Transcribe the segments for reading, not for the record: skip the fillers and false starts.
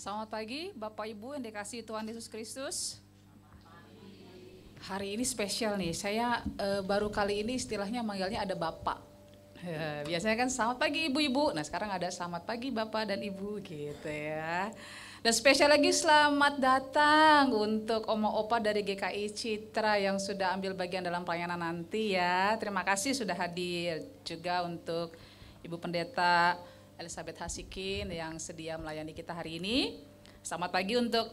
Selamat pagi Bapak Ibu yang dikasihi Tuhan Yesus Kristus. Hari ini spesial nih, saya baru kali ini istilahnya manggilnya ada Bapak. Biasanya kan selamat pagi Ibu-Ibu, nah sekarang ada selamat pagi Bapak dan Ibu gitu ya. Dan spesial lagi selamat datang untuk Oma-Opa dari GKI Citra yang sudah ambil bagian dalam pelayanan nanti ya. Terima kasih sudah hadir, juga untuk Ibu Pendeta Elizabeth Hasikin yang sedia melayani kita hari ini. Selamat pagi untuk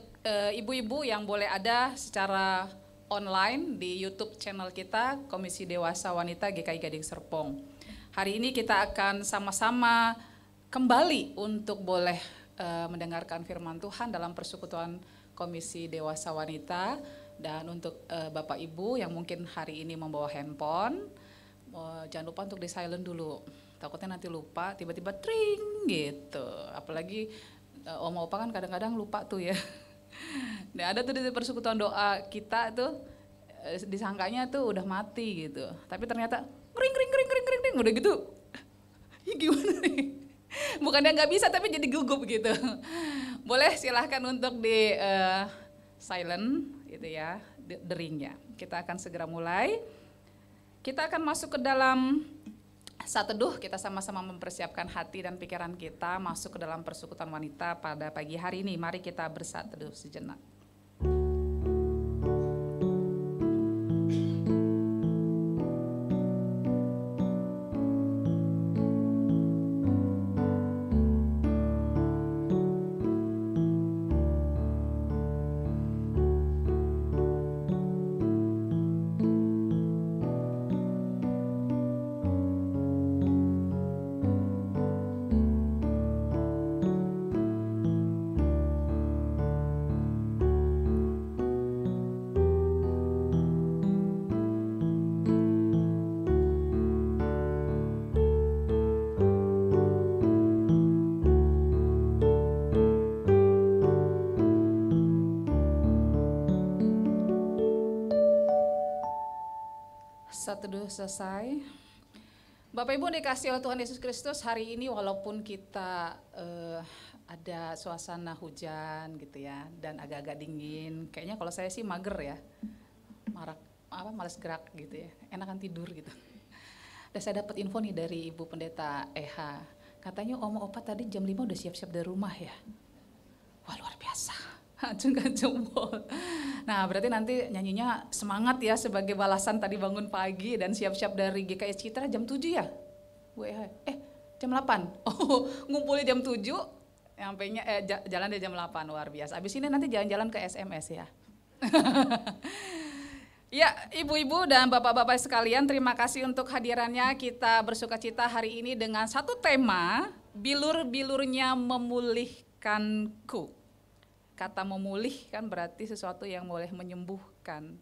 ibu-ibu yang boleh ada secara online di YouTube channel kita, Komisi Dewasa Wanita GKI Gading Serpong. Hari ini kita akan sama-sama kembali untuk boleh mendengarkan firman Tuhan dalam persekutuan Komisi Dewasa Wanita. Dan untuk Bapak Ibu yang mungkin hari ini membawa handphone, jangan lupa untuk di silent dulu. Takutnya nanti lupa, tiba-tiba tring gitu. Apalagi Oma Opa kan kadang-kadang lupa tuh ya. Nah, ada tuh di persekutuan doa kita tuh disangkanya tuh udah mati gitu. Tapi ternyata ring udah gitu. Ya gimana nih? Bukannya nggak bisa tapi jadi gugup gitu. Boleh silahkan untuk di silent gitu ya, deringnya. Kita akan segera mulai. Kita akan masuk ke dalam saat teduh, kita sama-sama mempersiapkan hati dan pikiran kita masuk ke dalam persekutuan wanita pada pagi hari ini. Mari kita bersatu teduh sejenak. Saat teduh selesai. Bapak Ibu dikasihi oleh Tuhan Yesus Kristus, hari ini walaupun kita ada suasana hujan gitu ya dan agak-agak dingin, kayaknya kalau saya sih mager ya, malas gerak gitu ya, enakan tidur gitu. Dan saya dapat info nih dari Ibu Pendeta Eha, katanya Oma Opa tadi jam 5 udah siap-siap dari rumah ya. Wah, luar biasa. Acungkan jempol. Nah, berarti nanti nyanyinya semangat ya sebagai balasan tadi bangun pagi dan siap-siap dari GKI Citra jam 7 ya? Bu Eha. Jam 8. Oh, ngumpulnya jam 7, sampainya jalan di jam 8, luar biasa. Abis ini nanti jalan-jalan ke SMS ya. Ya, ibu-ibu dan bapak-bapak sekalian, terima kasih untuk hadirannya. Kita bersukacita hari ini dengan satu tema, bilur-bilurnya memulihkanku. Kata memulih kan berarti sesuatu yang boleh menyembuhkan.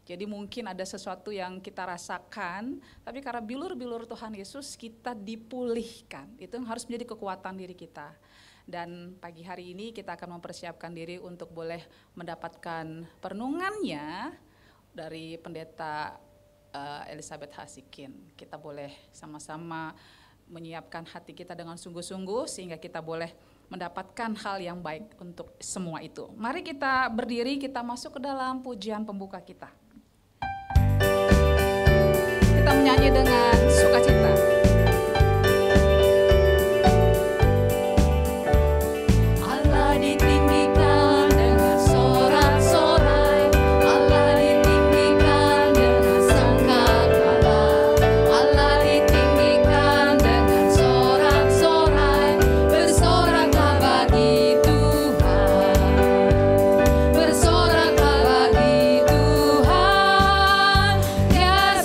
Jadi mungkin ada sesuatu yang kita rasakan, tapi karena bilur-bilur Tuhan Yesus kita dipulihkan. Itu yang harus menjadi kekuatan diri kita. Dan pagi hari ini kita akan mempersiapkan diri untuk boleh mendapatkan perenungannya dari Pendeta Elizabeth Hasikin. Kita boleh sama-sama menyiapkan hati kita dengan sungguh-sungguh sehingga kita boleh mendapatkan hal yang baik untuk semua itu. Mari kita berdiri, kita masuk ke dalam pujian pembuka kita. Kita menyanyi dengan sukacita.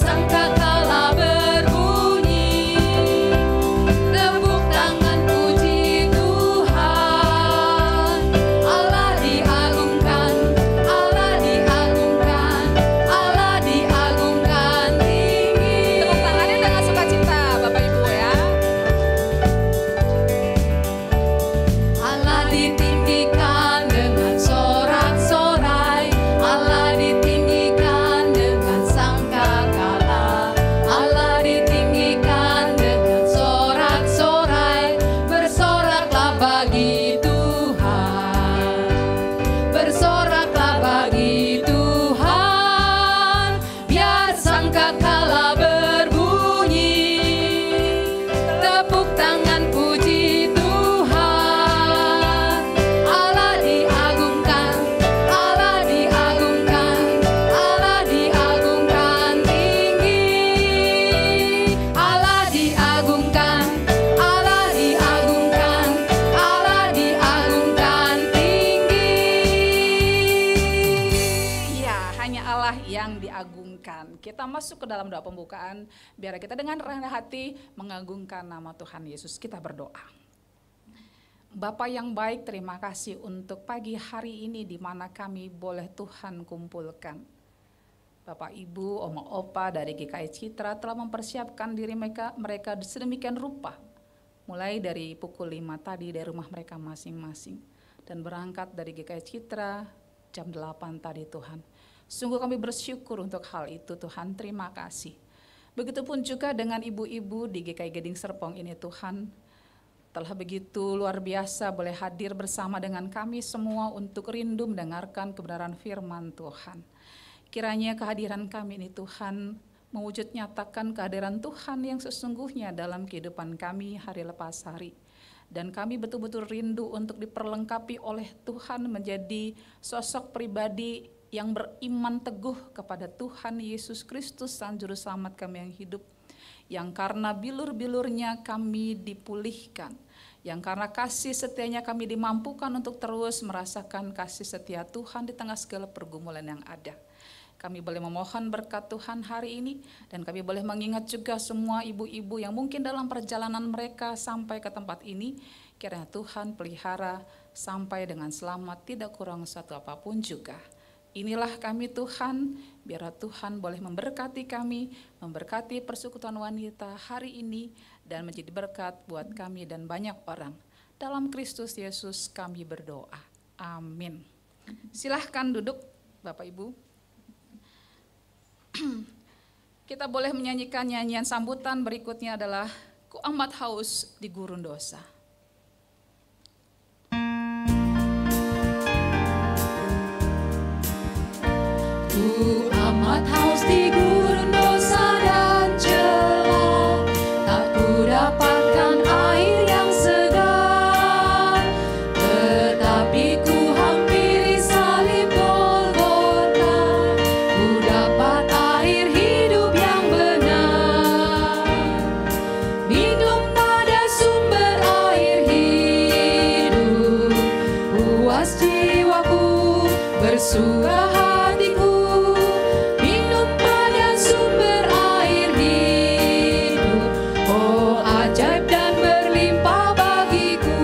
Sangkakala berbunyi. hanya Allah yang diagungkan. Kita masuk ke dalam doa pembukaan, biar kita dengan rendah hati mengagungkan nama Tuhan Yesus. Kita berdoa. Bapa yang baik, terima kasih untuk pagi hari ini di mana kami boleh Tuhan kumpulkan. Bapak, Ibu, Oma, Opa dari GKI Citra telah mempersiapkan diri mereka sedemikian rupa. Mulai dari pukul 5 tadi dari rumah mereka masing-masing. Dan berangkat dari GKI Citra jam 8 tadi Tuhan. Sungguh kami bersyukur untuk hal itu Tuhan, terima kasih. Begitupun juga dengan ibu-ibu di GKI Gading Serpong ini Tuhan. Telah begitu luar biasa boleh hadir bersama dengan kami semua untuk rindu mendengarkan kebenaran firman Tuhan. Kiranya kehadiran kami ini Tuhan mewujud nyatakan kehadiran Tuhan yang sesungguhnya dalam kehidupan kami hari lepas hari. Dan kami betul-betul rindu untuk diperlengkapi oleh Tuhan menjadi sosok pribadi yang beriman teguh kepada Tuhan Yesus Kristus Sang Juru Selamat kami yang hidup. Yang karena bilur-bilurnya kami dipulihkan. Yang karena kasih setianya kami dimampukan untuk terus merasakan kasih setia Tuhan di tengah segala pergumulan yang ada. Kami boleh memohon berkat Tuhan hari ini dan kami boleh mengingat juga semua ibu-ibu yang mungkin dalam perjalanan mereka sampai ke tempat ini. Kiranya Tuhan pelihara sampai dengan selamat, tidak kurang satu apapun juga. Inilah kami Tuhan, biar Tuhan boleh memberkati kami, memberkati persekutuan wanita hari ini dan menjadi berkat buat kami dan banyak orang. Dalam Kristus Yesus kami berdoa. Amin. Silahkan duduk Bapak Ibu. Kita boleh menyanyikan nyanyian sambutan. Berikutnya adalah Ku Amat Haus di Gurun Dosa. Ku amat haus di gurun dosa dan celah, tak ku dapatkan air yang segar, tetapi ku hampiri salib Golgota, ku dapat air hidup yang benar. Minum pada sumber air hidup, puas jiwaku, bersuka hatiku. Minum pada sumber air hidup, oh ajaib dan berlimpah bagiku.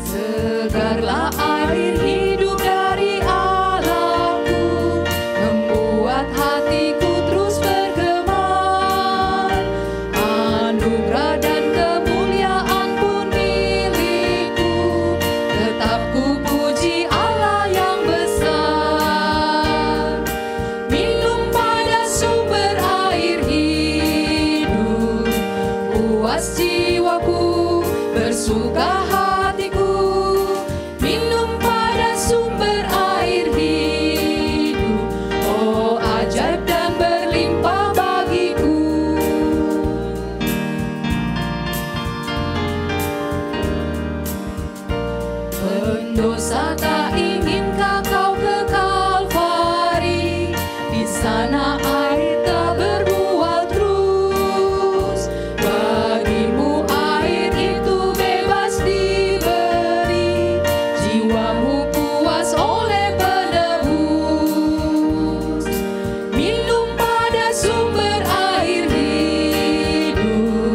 Segarlah air hidup dari Allahku, membuat hatiku terus bergema. Anugerah dan kemuliaan pun milikku, tetap ku puji Allah yang besar. Minum pada sumber air hidup, puas jiwaku, bersuka hatiku. Minum pada sumber air hidup, oh ajaib dan berlimpah bagiku. Pendosa tak inginkah kau ke Kalvari, di sana air tak berbuah terus. Bagimu air itu bebas diberi, jiwamu puas oleh penebus. Minum pada sumber air hidup,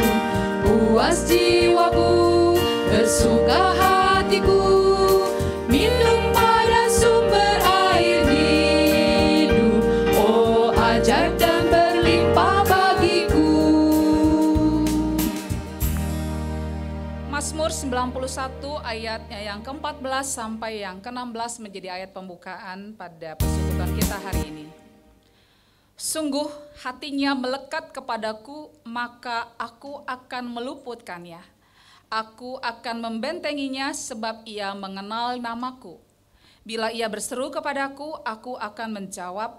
puas jiwaku, bersuka hatiku. Minum pada sumber air hidup, oh ajaib dan berlimpah bagiku. Mazmur 91 ayatnya yang ke-14 sampai yang ke-16 menjadi ayat pembukaan pada persekutuan kita hari ini. Sungguh hatinya melekat kepadaku, maka aku akan meluputkannya. Aku akan membentenginya sebab ia mengenal namaku. Bila ia berseru kepadaku, aku akan menjawab.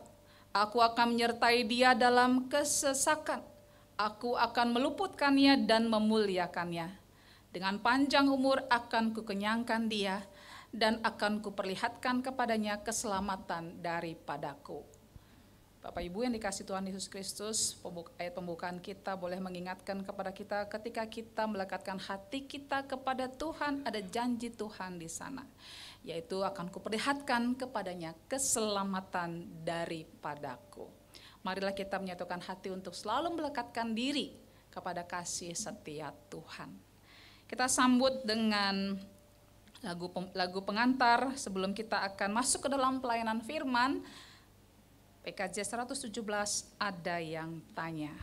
Aku akan menyertai dia dalam kesesakan. Aku akan meluputkannya dan memuliakannya. Dengan panjang umur akan kukenyangkan dia dan akan kuperlihatkan kepadanya keselamatan daripadaku. Bapak Ibu yang dikasih Tuhan Yesus Kristus, ayat pembukaan kita boleh mengingatkan kepada kita ketika kita melekatkan hati kita kepada Tuhan, ada janji Tuhan di sana, yaitu akan kuperlihatkan kepadanya keselamatan daripadaku. Marilah kita menyatukan hati untuk selalu melekatkan diri kepada kasih setia Tuhan. Kita sambut dengan lagu pengantar sebelum kita akan masuk ke dalam pelayanan firman. PKJ 117, ada yang tanya.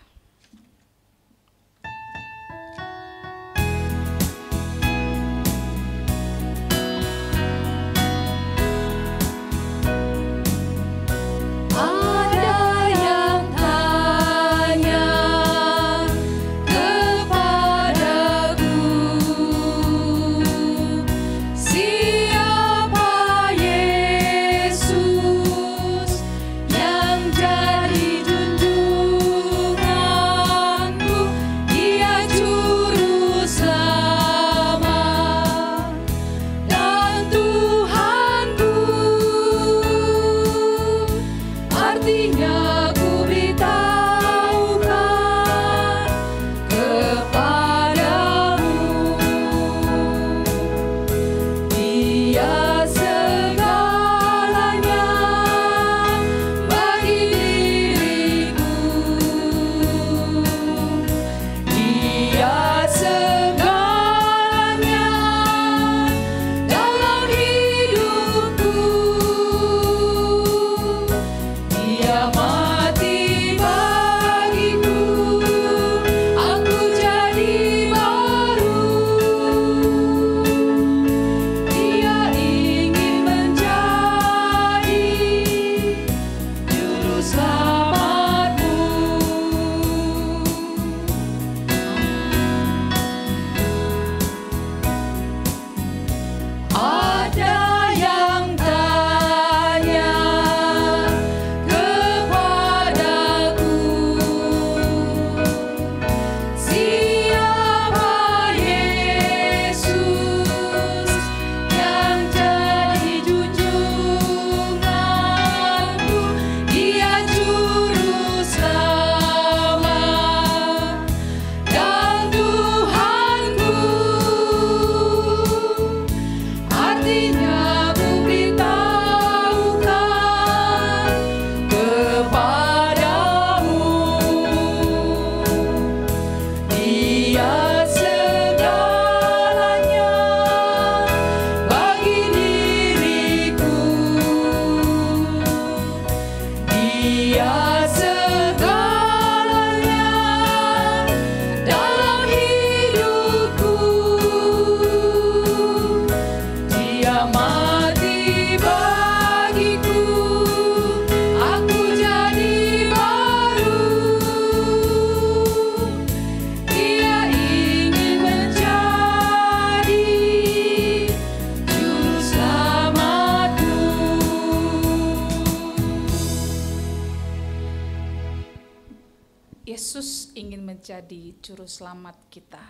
Yesus ingin menjadi juru selamat kita.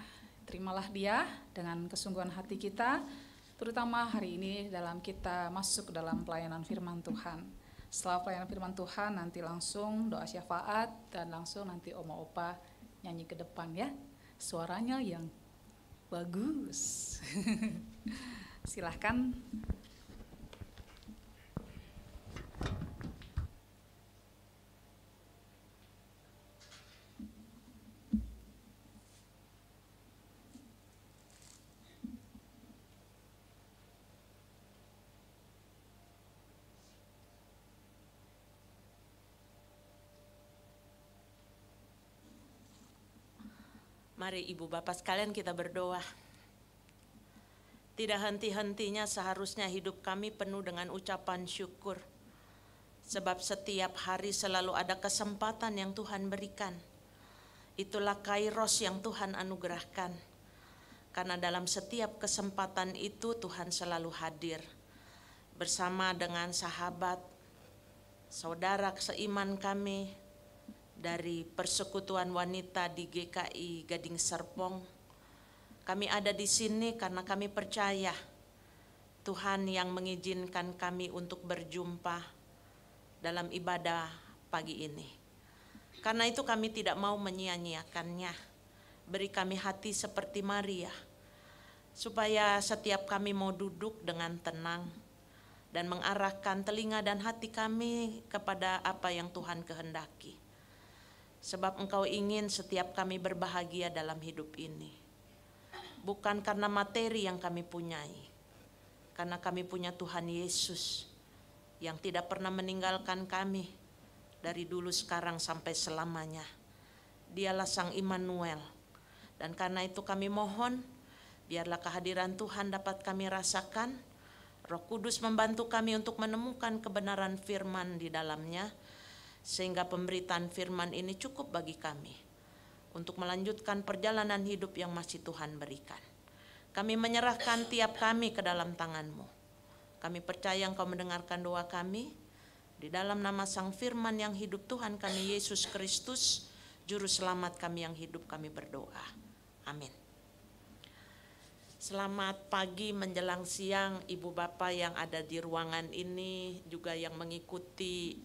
Terimalah Dia dengan kesungguhan hati kita, terutama hari ini dalam kita masuk ke dalam pelayanan firman Tuhan. Setelah pelayanan firman Tuhan nanti langsung doa syafaat dan langsung nanti Oma Opa nyanyi ke depan ya. Suaranya yang bagus. Silahkan. Mari Ibu Bapak sekalian kita berdoa. Tidak henti-hentinya seharusnya hidup kami penuh dengan ucapan syukur. Sebab setiap hari selalu ada kesempatan yang Tuhan berikan. Itulah kairos yang Tuhan anugerahkan. Karena dalam setiap kesempatan itu Tuhan selalu hadir. Bersama dengan sahabat, saudara seiman kami, dari Persekutuan Wanita di GKI Gading Serpong. Kami ada di sini karena kami percaya Tuhan yang mengizinkan kami untuk berjumpa dalam ibadah pagi ini. Karena itu kami tidak mau menyia-nyiakannya. Beri kami hati seperti Maria, supaya setiap kami mau duduk dengan tenang dan mengarahkan telinga dan hati kami kepada apa yang Tuhan kehendaki. Sebab Engkau ingin setiap kami berbahagia dalam hidup ini. Bukan karena materi yang kami punyai, karena kami punya Tuhan Yesus yang tidak pernah meninggalkan kami dari dulu, sekarang, sampai selamanya. Dialah Sang Immanuel. Dan karena itu kami mohon, biarlah kehadiran Tuhan dapat kami rasakan. Roh Kudus membantu kami untuk menemukan kebenaran firman di dalamnya, sehingga pemberitaan firman ini cukup bagi kami untuk melanjutkan perjalanan hidup yang masih Tuhan berikan. Kami menyerahkan tiap kami ke dalam tangan-Mu. Kami percaya Engkau mendengarkan doa kami. Di dalam nama Sang Firman yang hidup, Tuhan kami Yesus Kristus, Juru Selamat kami yang hidup, kami berdoa. Amin. Selamat pagi menjelang siang Ibu Bapak yang ada di ruangan ini, juga yang mengikuti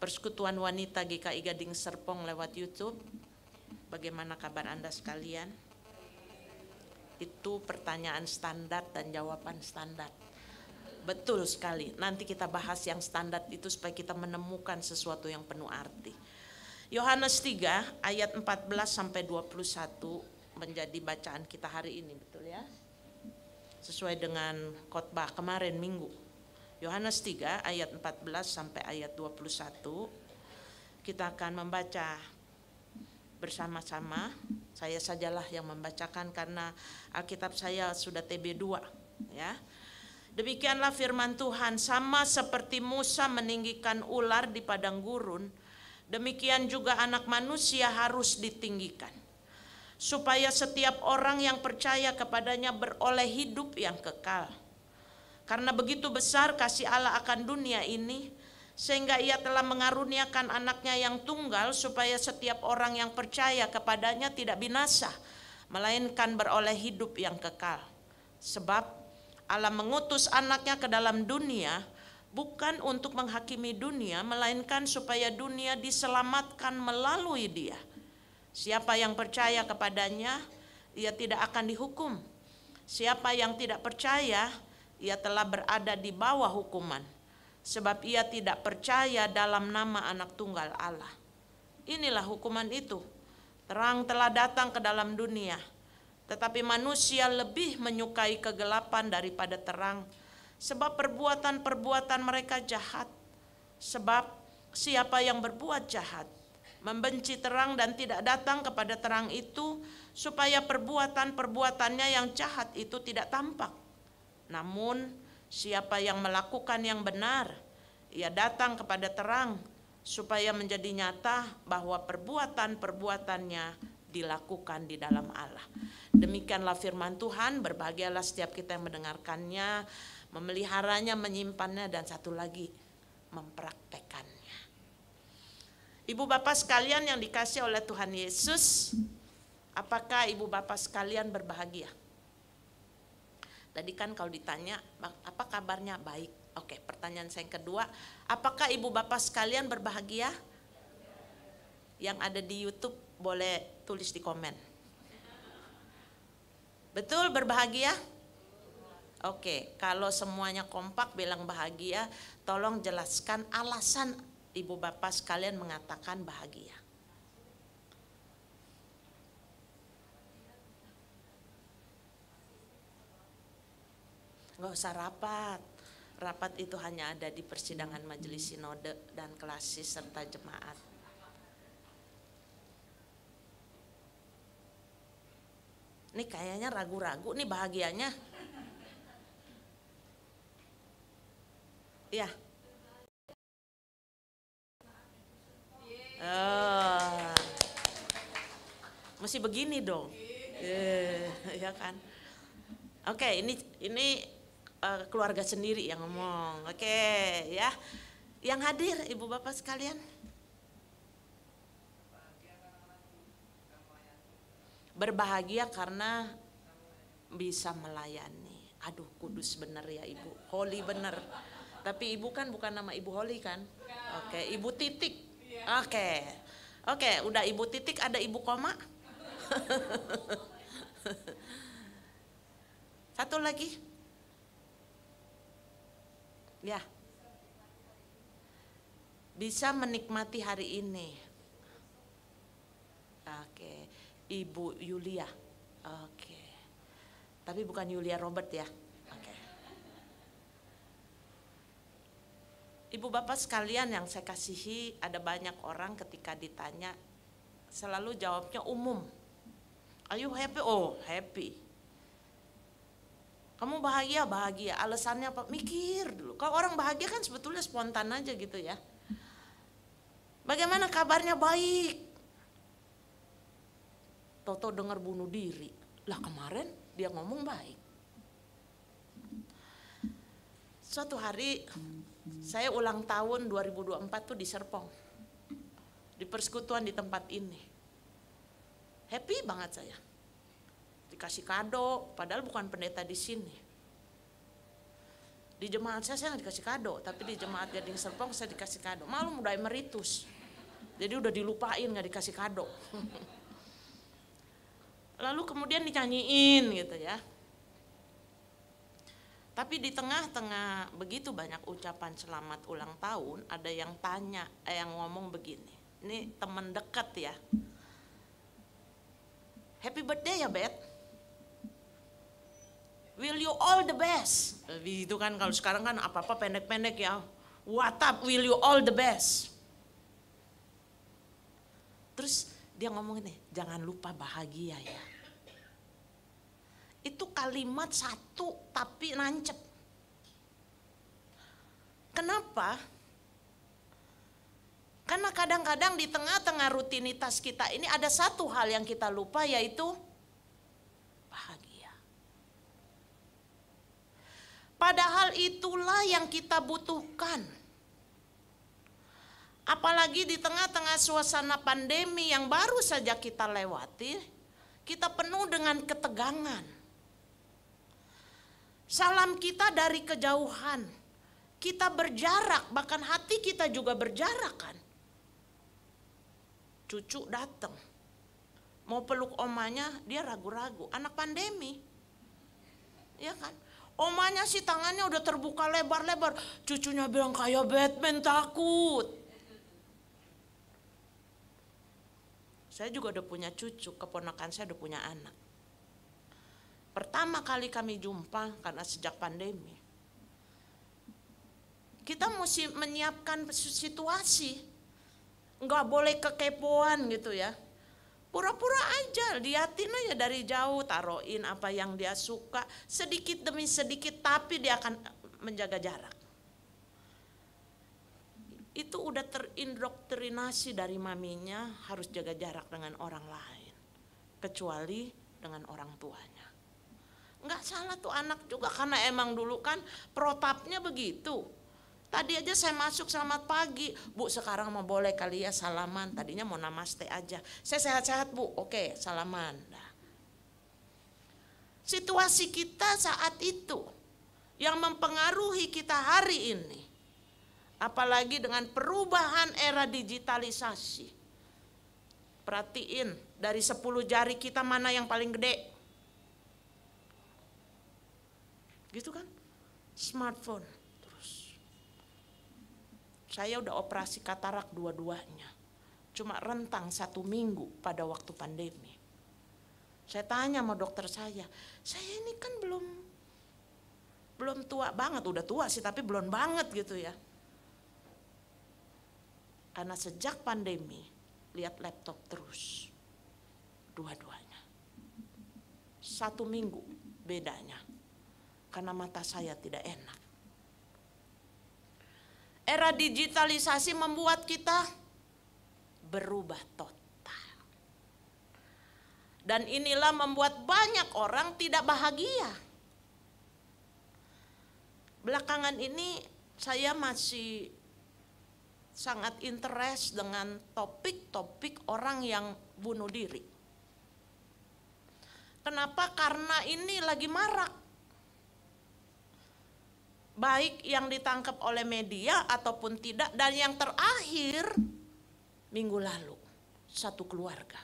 Persekutuan Wanita GKI Gading Serpong lewat YouTube. Bagaimana kabar Anda sekalian? Itu pertanyaan standar dan jawaban standar. Betul sekali. Nanti kita bahas yang standar itu supaya kita menemukan sesuatu yang penuh arti. Yohanes 3 ayat 14 sampai 21 menjadi bacaan kita hari ini, betul ya? Sesuai dengan khotbah kemarin Minggu. Yohanes 3 ayat 14 sampai ayat 21. Kita akan membaca bersama-sama. Saya sajalah yang membacakan karena Alkitab saya sudah TB2 ya. Demikianlah firman Tuhan, sama seperti Musa meninggikan ular di padang gurun, demikian juga Anak Manusia harus ditinggikan, supaya setiap orang yang percaya kepadanya beroleh hidup yang kekal. Karena begitu besar kasih Allah akan dunia ini, sehingga Ia telah mengaruniakan anaknya yang tunggal, supaya setiap orang yang percaya kepadanya tidak binasa, melainkan beroleh hidup yang kekal. Sebab Allah mengutus anaknya ke dalam dunia, bukan untuk menghakimi dunia, melainkan supaya dunia diselamatkan melalui Dia. Siapa yang percaya kepadanya, ia tidak akan dihukum. Siapa yang tidak percaya, ia telah berada di bawah hukuman, sebab ia tidak percaya dalam nama Anak Tunggal Allah. Inilah hukuman itu. Terang telah datang ke dalam dunia, tetapi manusia lebih menyukai kegelapan daripada terang, sebab perbuatan-perbuatan mereka jahat. Sebab siapa yang berbuat jahat membenci terang dan tidak datang kepada terang itu, supaya perbuatan-perbuatannya yang jahat itu tidak tampak. Namun siapa yang melakukan yang benar, ia datang kepada terang, supaya menjadi nyata bahwa perbuatan-perbuatannya dilakukan di dalam Allah. Demikianlah firman Tuhan. Berbahagialah setiap kita yang mendengarkannya, memeliharanya, menyimpannya, dan satu lagi, mempraktekannya. Ibu bapak sekalian yang dikasihi oleh Tuhan Yesus, apakah ibu bapak sekalian berbahagia? Tadi kan kalau ditanya apa kabarnya, baik. Oke, pertanyaan saya yang kedua, apakah ibu bapak sekalian berbahagia? Yang ada di YouTube boleh tulis di komen. Betul berbahagia? Oke, kalau semuanya kompak bilang bahagia, tolong jelaskan alasan ibu bapak sekalian mengatakan bahagia. Nggak usah rapat. Rapat itu hanya ada di persidangan majelis sinode dan klasis serta jemaat. Ini kayaknya ragu-ragu nih bahagianya. Iya. Mesti begini dong. Ya kan. Oke, ini keluarga sendiri yang ngomong. Oke, ya. Yang hadir ibu bapak sekalian. Berbahagia karena bisa melayani. Aduh, kudus bener ya ibu, holy bener. Tapi ibu kan bukan nama ibu Holy kan? Oke, ibu titik. Oke, udah Ibu titik, ada Ibu koma. Satu lagi. Ya. Bisa menikmati hari ini. Oke, Ibu Yulia. Oke. Tapi bukan Yulia Robert ya. Oke. Ibu bapak sekalian yang saya kasihi, ada banyak orang ketika ditanya selalu jawabnya umum. Are you happy? Oh, happy. Kamu bahagia? Bahagia. Alasannya apa? Mikir dulu. Kalau orang bahagia kan sebetulnya spontan aja gitu ya. Bagaimana kabarnya? Baik. Toto dengar bunuh diri. Lah kemarin dia ngomong baik. Suatu hari saya ulang tahun 2024 tuh di Serpong. Di persekutuan di tempat ini. Happy banget saya. Dikasih kado, padahal bukan pendeta di sini. Di jemaat saya nggak dikasih kado, tapi di jemaat Gading Serpong saya dikasih kado. Malu udah emeritus. Jadi udah dilupain nggak dikasih kado. Lalu kemudian dinyanyiin gitu ya. Tapi di tengah-tengah begitu banyak ucapan selamat ulang tahun, ada yang tanya, yang ngomong begini. Ini teman dekat ya. Happy birthday ya, Bet. Will you all the best. Itu kan kalau sekarang kan apa-apa pendek-pendek ya. What up, will you all the best. Terus dia ngomong ini, jangan lupa bahagia ya. Itu kalimat satu tapi nancep. Kenapa? Karena kadang-kadang di tengah-tengah rutinitas kita ini ada satu hal yang kita lupa, yaitu bahagia. Padahal itulah yang kita butuhkan. Apalagi di tengah-tengah suasana pandemi yang baru saja kita lewati, kita penuh dengan ketegangan. Salam kita dari kejauhan, kita berjarak, bahkan hati kita juga berjarak kan. Cucu datang, mau peluk omanya, dia ragu-ragu, anak pandemi, ya kan. Omanya sih tangannya udah terbuka lebar-lebar, cucunya bilang kayak Batman takut. Saya juga udah punya cucu, keponakan saya udah punya anak. Pertama kali kami jumpa karena sejak pandemi, kita mesti menyiapkan situasi, nggak boleh kekepoan gitu ya. Pura-pura aja, liatin aja dari jauh, taruhin apa yang dia suka, sedikit demi sedikit, tapi dia akan menjaga jarak. Itu udah terindoktrinasi dari maminya harus jaga jarak dengan orang lain, kecuali dengan orang tuanya. Nggak salah tuh anak juga, karena emang dulu kan protapnya begitu. Tadi aja saya masuk selamat pagi, Bu sekarang mau boleh kali ya salaman, tadinya mau namaste aja. Saya sehat-sehat Bu, oke salaman. Nah. Situasi kita saat itu yang mempengaruhi kita hari ini. Apalagi dengan perubahan era digitalisasi. Perhatiin dari 10 jari kita mana yang paling gede. Gitu kan, smartphone terus. Saya udah operasi katarak dua-duanya, cuma rentang 1 minggu pada waktu pandemi. Saya tanya sama dokter saya ini kan belum tua banget, udah tua sih tapi belum banget gitu ya. Karena sejak pandemi lihat laptop terus, dua-duanya. 1 minggu bedanya. Karena mata saya tidak enak. Era digitalisasi membuat kita berubah total. Dan inilah membuat banyak orang tidak bahagia. Belakangan ini saya masih sangat interest dengan topik-topik orang yang bunuh diri. Kenapa? Karena ini lagi marak. Baik yang ditangkap oleh media ataupun tidak, dan yang terakhir minggu lalu, satu keluarga.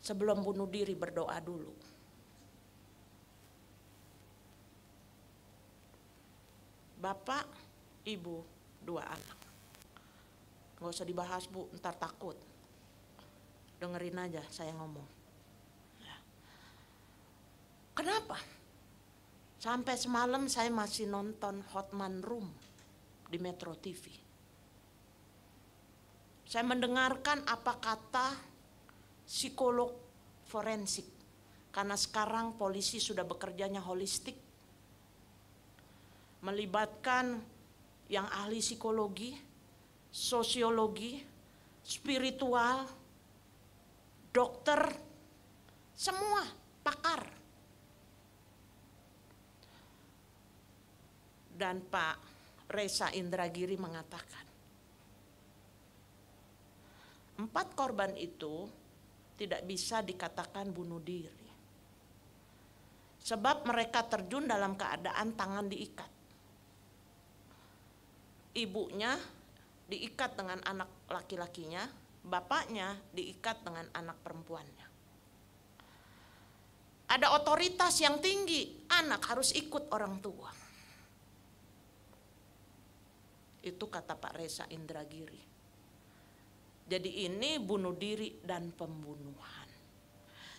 Sebelum bunuh diri berdoa dulu. Bapak, ibu, 2 anak. Gak usah dibahas Bu, ntar takut. Dengerin aja saya ngomong. Ya. Kenapa? Sampai semalam saya masih nonton Hotman Room di Metro TV. Saya mendengarkan apa kata psikolog forensik. Karena sekarang polisi sudah bekerjanya holistik. Melibatkan yang ahli psikologi, sosiologi, spiritual, dokter, semua pakar. Dan Pak Reza Indragiri mengatakan, 4 korban itu tidak bisa dikatakan bunuh diri. Sebab mereka terjun dalam keadaan tangan diikat. Ibunya diikat dengan anak laki-lakinya, bapaknya diikat dengan anak perempuannya. Ada otoritas yang tinggi, anak harus ikut orang tua. Itu kata Pak Reza Indragiri. Jadi ini bunuh diri dan pembunuhan.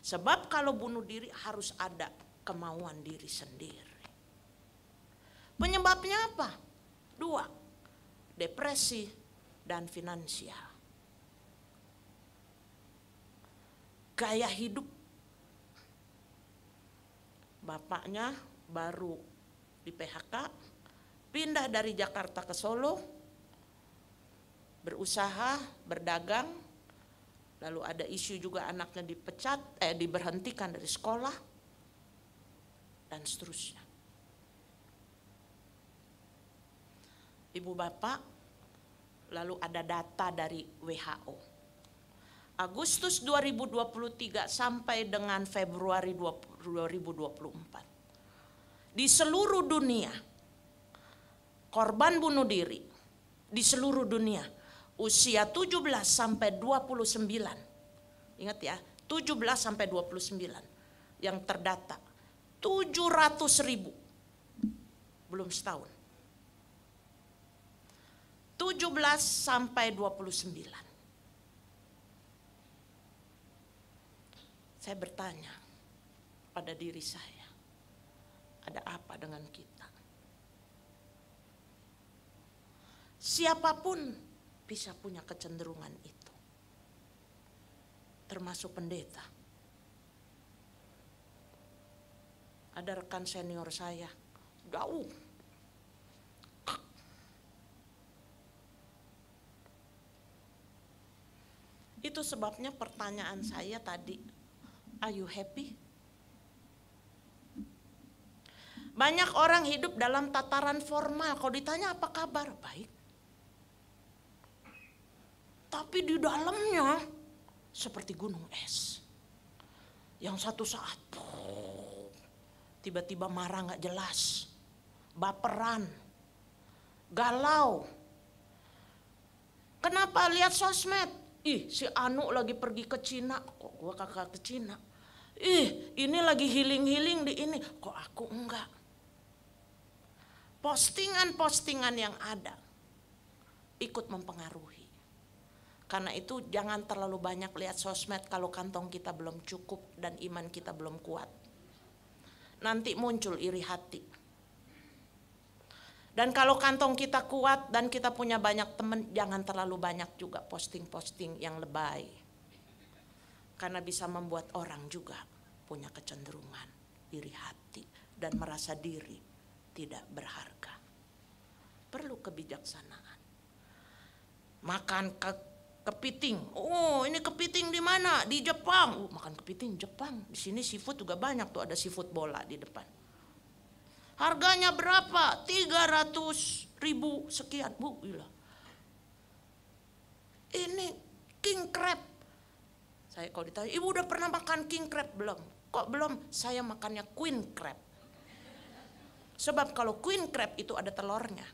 Sebab kalau bunuh diri harus ada kemauan diri sendiri. Penyebabnya apa? 2. Depresi dan finansial. Gaya hidup. Bapaknya baru di PHK, pindah dari Jakarta ke Solo, berusaha, berdagang, lalu ada isu juga anaknya diberhentikan dari sekolah, dan seterusnya. Ibu bapak, lalu ada data dari WHO. Agustus 2023 sampai dengan Februari 2024. Di seluruh dunia, korban bunuh diri di seluruh dunia usia 17 sampai 29. Ingat ya, 17 sampai 29 yang terdata 700.000. Belum setahun. 17 sampai 29. Saya bertanya pada diri saya, ada apa dengan kita? Siapapun bisa punya kecenderungan itu. Termasuk pendeta. Ada rekan senior saya, jauh. Itu sebabnya pertanyaan saya tadi, are you happy? Banyak orang hidup dalam tataran formal, kalau ditanya apa kabar, baik. Tapi di dalamnya seperti gunung es. Yang satu saat tiba-tiba marah gak jelas, baperan, galau. Kenapa lihat sosmed? Ih, si Anu lagi pergi ke Cina, kok gua kagak ke Cina. Ih, ini lagi healing-healing di ini, kok aku enggak. Postingan-postingan yang ada ikut mempengaruhi. Karena itu jangan terlalu banyak lihat sosmed kalau kantong kita belum cukup dan iman kita belum kuat. Nanti muncul iri hati. Dan kalau kantong kita kuat dan kita punya banyak teman, jangan terlalu banyak juga posting-posting yang lebay. Karena bisa membuat orang juga punya kecenderungan iri hati dan merasa diri tidak berharga. Perlu kebijaksanaan. Makan kepiting. Oh, ini kepiting di mana? Di Jepang. Oh, makan kepiting Jepang. Di sini seafood juga banyak tuh, ada seafood bola di depan. Harganya berapa? 300.000 sekian. Bu, gila. Ini king crab. Saya kalau ditanya, ibu udah pernah makan king crab? Belum. Kok belum? Saya makannya queen crab. Sebab kalau queen crab itu ada telurnya.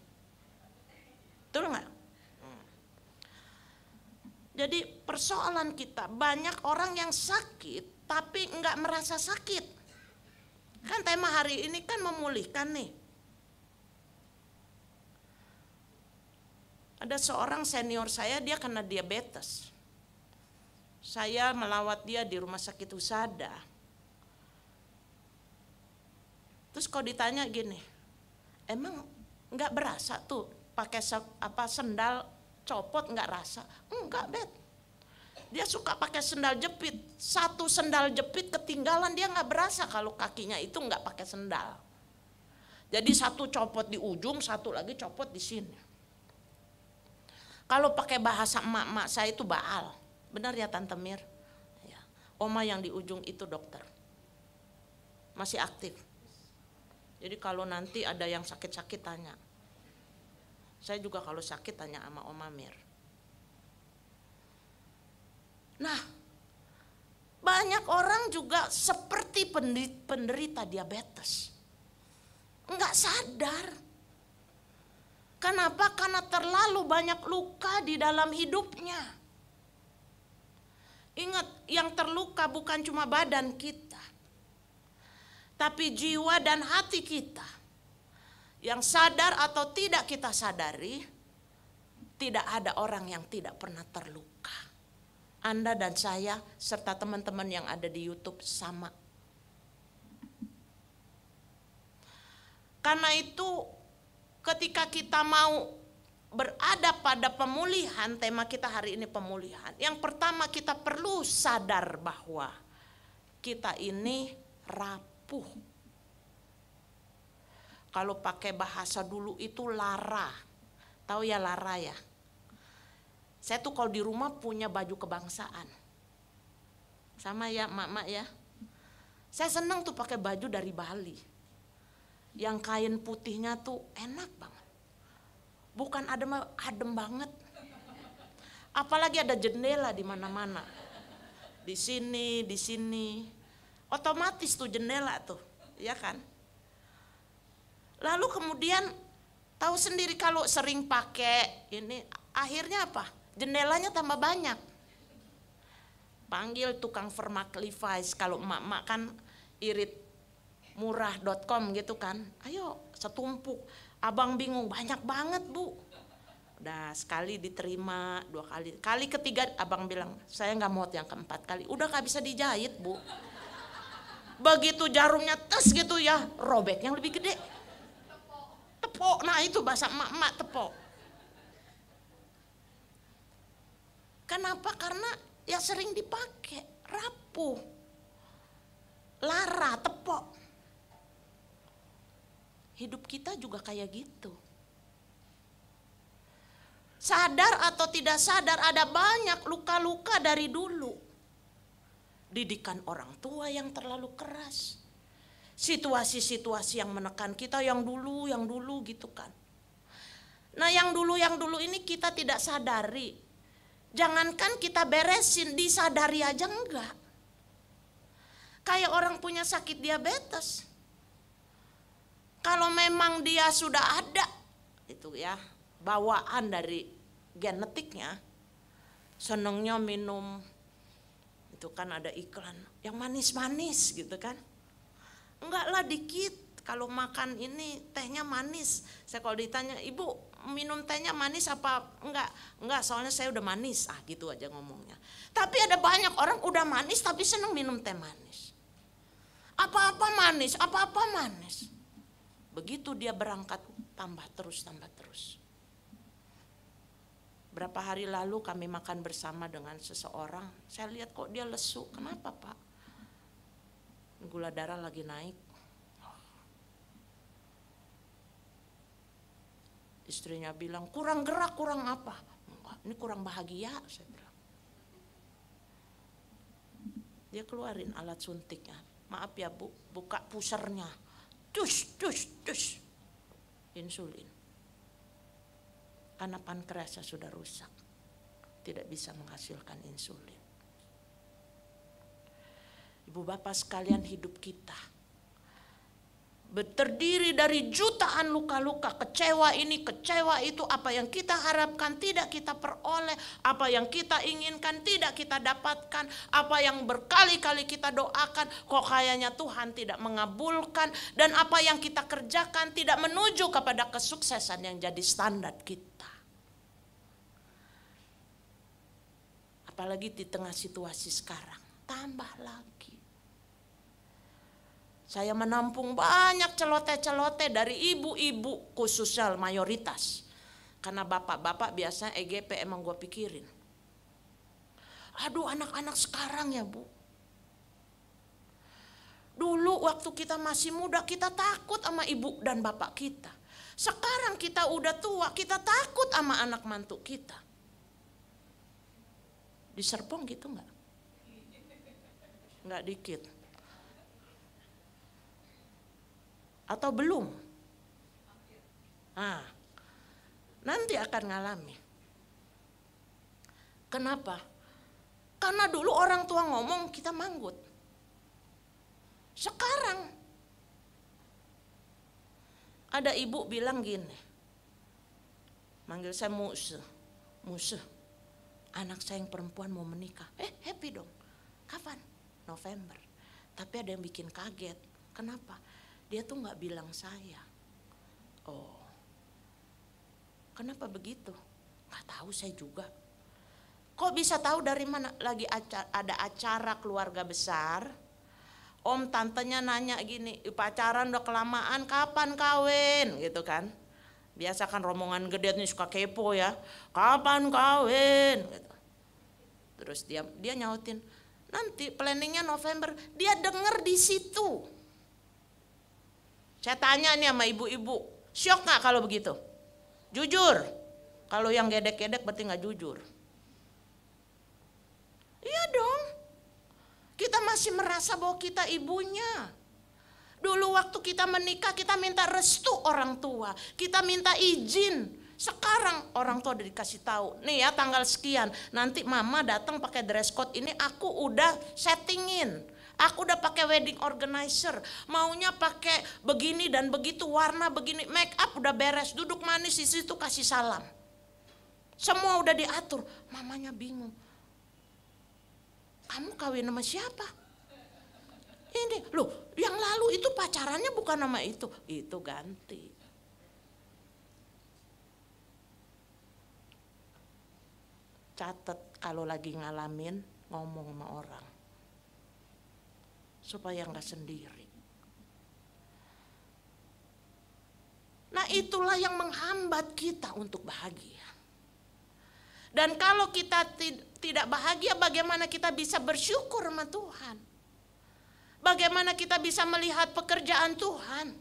Betul nggak? Jadi persoalan kita, banyak orang yang sakit tapi enggak merasa sakit. Kan tema hari ini kan memulihkan nih. Ada seorang senior saya, dia kena diabetes. Saya melawat dia di rumah sakit Husada. Terus kalau ditanya gini, emang nggak berasa tuh pakai sendal copot nggak rasa? Enggak, Bet. Dia suka pakai sendal jepit. Satu sendal jepit ketinggalan dia nggak berasa kalau kakinya itu nggak pakai sendal. Jadi satu copot di ujung, satu lagi copot di sini. Kalau pakai bahasa emak-emak saya itu baal. Benar ya Tante Mir? Ya. Oma yang di ujung itu dokter. Masih aktif. Jadi kalau nanti ada yang sakit-sakit tanya. Saya juga kalau sakit tanya sama Oma Mir. Nah, banyak orang juga seperti penderita diabetes. Enggak sadar. Kenapa? Karena terlalu banyak luka di dalam hidupnya. Ingat, yang terluka bukan cuma badan kita, tapi jiwa dan hati kita. Yang sadar atau tidak kita sadari, tidak ada orang yang tidak pernah terluka. Anda dan saya serta teman-teman yang ada di YouTube sama. Karena itu ketika kita mau berada pada pemulihan, tema kita hari ini pemulihan. Yang pertama kita perlu sadar bahwa kita ini rapuh. Kalau pakai bahasa dulu itu lara. Tahu ya lara ya? Saya tuh kalau di rumah punya baju kebangsaan. Sama ya mak-mak ya. Saya senang tuh pakai baju dari Bali. Yang kain putihnya tuh enak banget. Bukan adem banget. Apalagi ada jendela di mana-mana. Di sini, di sini. Otomatis tuh jendela tuh, ya kan? Lalu kemudian tahu sendiri kalau sering pakai ini akhirnya apa? Jendelanya tambah banyak. Panggil tukang vermak Levi's, kalau emak-emak kan irit murah.com gitu kan. Ayo setumpuk. Abang bingung, banyak banget Bu. Udah sekali diterima, 2 kali. Kali ketiga abang bilang, saya gak mau yang keempat kali. Udah gak bisa dijahit Bu. Begitu jarumnya tes gitu ya, robek yang lebih gede. Tepok, nah itu bahasa emak-emak tepok. Kenapa? Karena ya sering dipakai, rapuh. Lara, tepok. Hidup kita juga kayak gitu. Sadar atau tidak sadar ada banyak luka-luka dari dulu. Didikan orang tua yang terlalu keras. Situasi-situasi yang menekan kita yang dulu gitu kan. Nah yang dulu ini kita tidak sadari. Jangankan kita beresin, disadari aja enggak. Kayak orang punya sakit diabetes. Kalau memang dia sudah ada itu ya bawaan dari genetiknya, senengnya minum itu kan ada iklan yang manis-manis gitu kan. Enggak lah dikit, kalau makan ini tehnya manis. Saya kalau ditanya, Ibu minum tehnya manis apa enggak? Enggak, soalnya saya udah manis. Gitu aja ngomongnya. Tapi ada banyak orang udah manis tapi seneng minum teh manis. Apa-apa manis, apa-apa manis. Begitu dia berangkat tambah terus. Berapa hari lalu kami makan bersama dengan seseorang. Saya lihat kok dia lesu. Kenapa Pak? Gula darah lagi naik. Istrinya bilang kurang gerak, kurang apa? Enggak, ini kurang bahagia saya bilang. Dia keluarin alat suntiknya. Maaf ya Bu, buka pusernya. Tus. Insulin. Karena pankreasnya sudah rusak. Tidak bisa menghasilkan insulin. Ibu bapak sekalian, hidup kita terdiri dari jutaan luka-luka, kecewa ini, kecewa itu, apa yang kita harapkan tidak kita peroleh, apa yang kita inginkan tidak kita dapatkan, apa yang berkali-kali kita doakan kok kayaknya Tuhan tidak mengabulkan, dan apa yang kita kerjakan tidak menuju kepada kesuksesan yang jadi standar kita. Apalagi di tengah situasi sekarang, tambah lagi. Saya menampung banyak celoteh-celoteh dari ibu-ibu, khususnya mayoritas. Karena bapak-bapak biasanya EGP emang gue pikirin. Aduh, anak-anak sekarang ya Bu. Dulu waktu kita masih muda kita takut sama ibu dan bapak kita. Sekarang kita udah tua, kita takut sama anak mantu kita. Di Serpong gitu enggak? Enggak dikit. Atau belum? Nah, nanti akan ngalami. Kenapa? Karena dulu orang tua ngomong kita manggut. Sekarang ada ibu bilang gini, manggil saya Muse, anak saya yang perempuan mau menikah. Happy dong. Kapan? November. Tapi ada yang bikin kaget. Kenapa? Dia tuh gak bilang saya. Oh, kenapa begitu? Gak tahu saya juga. Kok bisa tahu dari mana? Lagi ada acara keluarga besar. Om tantenya nanya gini, pacaran udah kelamaan, kapan kawin? Gitu kan. Biasa kan rombongan gede nih suka kepo ya. Kapan kawin? Gitu. Terus dia nyautin, nanti planningnya November. Dia denger di situ. Saya tanya nih sama ibu-ibu, syok gak kalau begitu? Jujur. Kalau yang gedek-gedek berarti gak jujur. Iya dong. Kita masih merasa bahwa kita ibunya. Dulu waktu kita menikah kita minta restu orang tua. Kita minta izin. Sekarang orang tua udah dikasih tahu. Nih ya tanggal sekian. Nanti mama datang pakai dress code ini aku udah settingin. Aku udah pakai wedding organizer, maunya pakai begini dan begitu, warna begini, make up udah beres, duduk manis di situ kasih salam. Semua udah diatur, mamanya bingung. Kamu kawin sama siapa? Ini, loh yang lalu itu pacarannya bukan nama itu ganti. Catat kalau lagi ngalamin, ngomong sama orang. Supaya nggak sendiri. Nah itulah yang menghambat kita untuk bahagia. Dan kalau kita tidak bahagia, bagaimana kita bisa bersyukur sama Tuhan? Bagaimana kita bisa melihat pekerjaan Tuhan?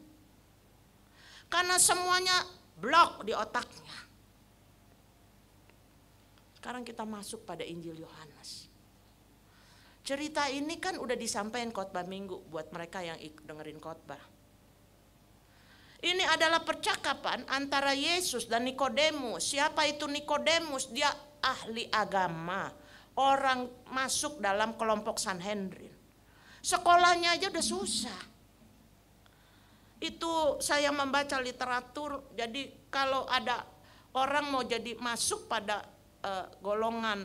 Karena semuanya blok di otaknya. Sekarang kita masuk pada Injil Yohanes. Cerita ini kan udah disampaikan khotbah minggu buat mereka yang dengerin khotbah. Ini adalah percakapan antara Yesus dan Nikodemus. Siapa itu Nikodemus? Dia ahli agama. Orang masuk dalam kelompok Sanhedrin. Sekolahnya aja udah susah. Itu saya membaca literatur. Jadi kalau ada orang mau jadi masuk pada golongan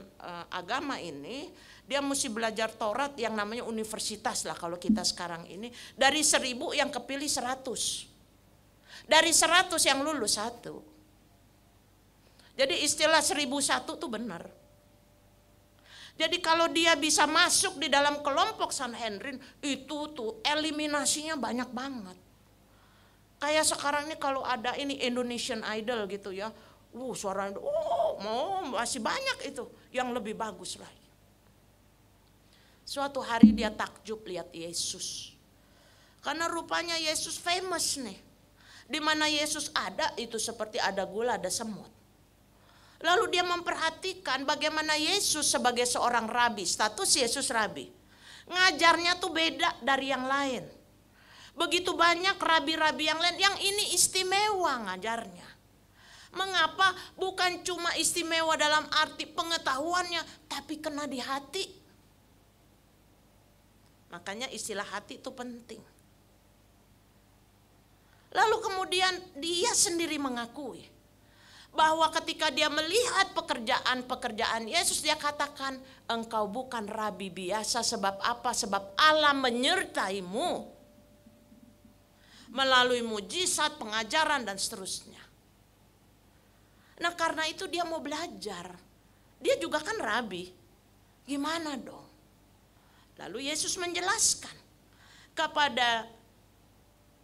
agama ini, dia mesti belajar Taurat yang namanya universitas lah kalau kita sekarang ini. Dari 1000 yang kepilih 100. Dari 100 yang lulus 1. Jadi istilah 1001 tuh benar. Jadi kalau dia bisa masuk di dalam kelompok Sanhedrin, itu tuh eliminasinya banyak banget. Kayak sekarang ini kalau ada ini Indonesian Idol gitu ya. Suaranya masih banyak itu yang lebih bagus lagi. Suatu hari dia takjub lihat Yesus. Karena rupanya Yesus famous nih. Di mana Yesus ada itu seperti ada gula, ada semut. Lalu dia memperhatikan bagaimana Yesus sebagai seorang rabi, status Yesus rabi. Ngajarnya tuh beda dari yang lain. Begitu banyak rabi-rabi yang lain, yang ini istimewa ngajarnya. Mengapa? Bukan cuma istimewa dalam arti pengetahuannya, tapi kena di hati. Makanya istilah hati itu penting. Lalu kemudian dia sendiri mengakui bahwa ketika dia melihat pekerjaan-pekerjaan Yesus, dia katakan, engkau bukan rabi biasa. Sebab apa? Sebab Allah menyertaimu melalui mujizat, pengajaran, dan seterusnya. Nah, karena itu dia mau belajar. Dia juga kan rabi. Gimana dong? Lalu Yesus menjelaskan kepada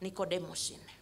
Nikodemus ini.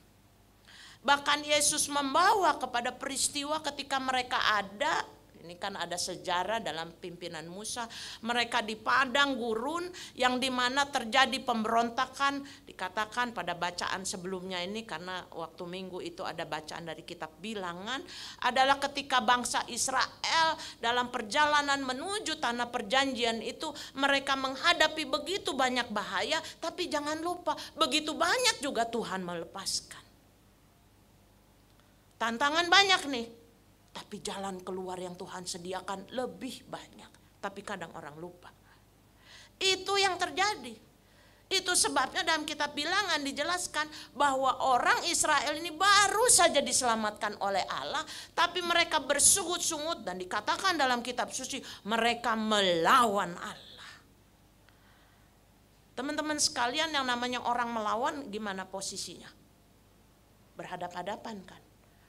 Bahkan Yesus membawa kepada peristiwa ketika mereka ada, ini kan ada sejarah dalam pimpinan Musa, mereka di padang gurun yang dimana terjadi pemberontakan. Dikatakan pada bacaan sebelumnya ini, karena waktu minggu itu ada bacaan dari kitab Bilangan, adalah ketika bangsa Israel dalam perjalanan menuju tanah perjanjian itu, mereka menghadapi begitu banyak bahaya, tapi jangan lupa begitu banyak juga Tuhan melepaskan. Tantangan banyak nih, tapi jalan keluar yang Tuhan sediakan lebih banyak. Tapi kadang orang lupa. Itu yang terjadi. Itu sebabnya dalam kitab Bilangan dijelaskan bahwa orang Israel ini baru saja diselamatkan oleh Allah, tapi mereka bersungut-sungut, dan dikatakan dalam kitab suci mereka melawan Allah. Teman-teman sekalian, yang namanya orang melawan gimana posisinya? Berhadap-hadapan kan.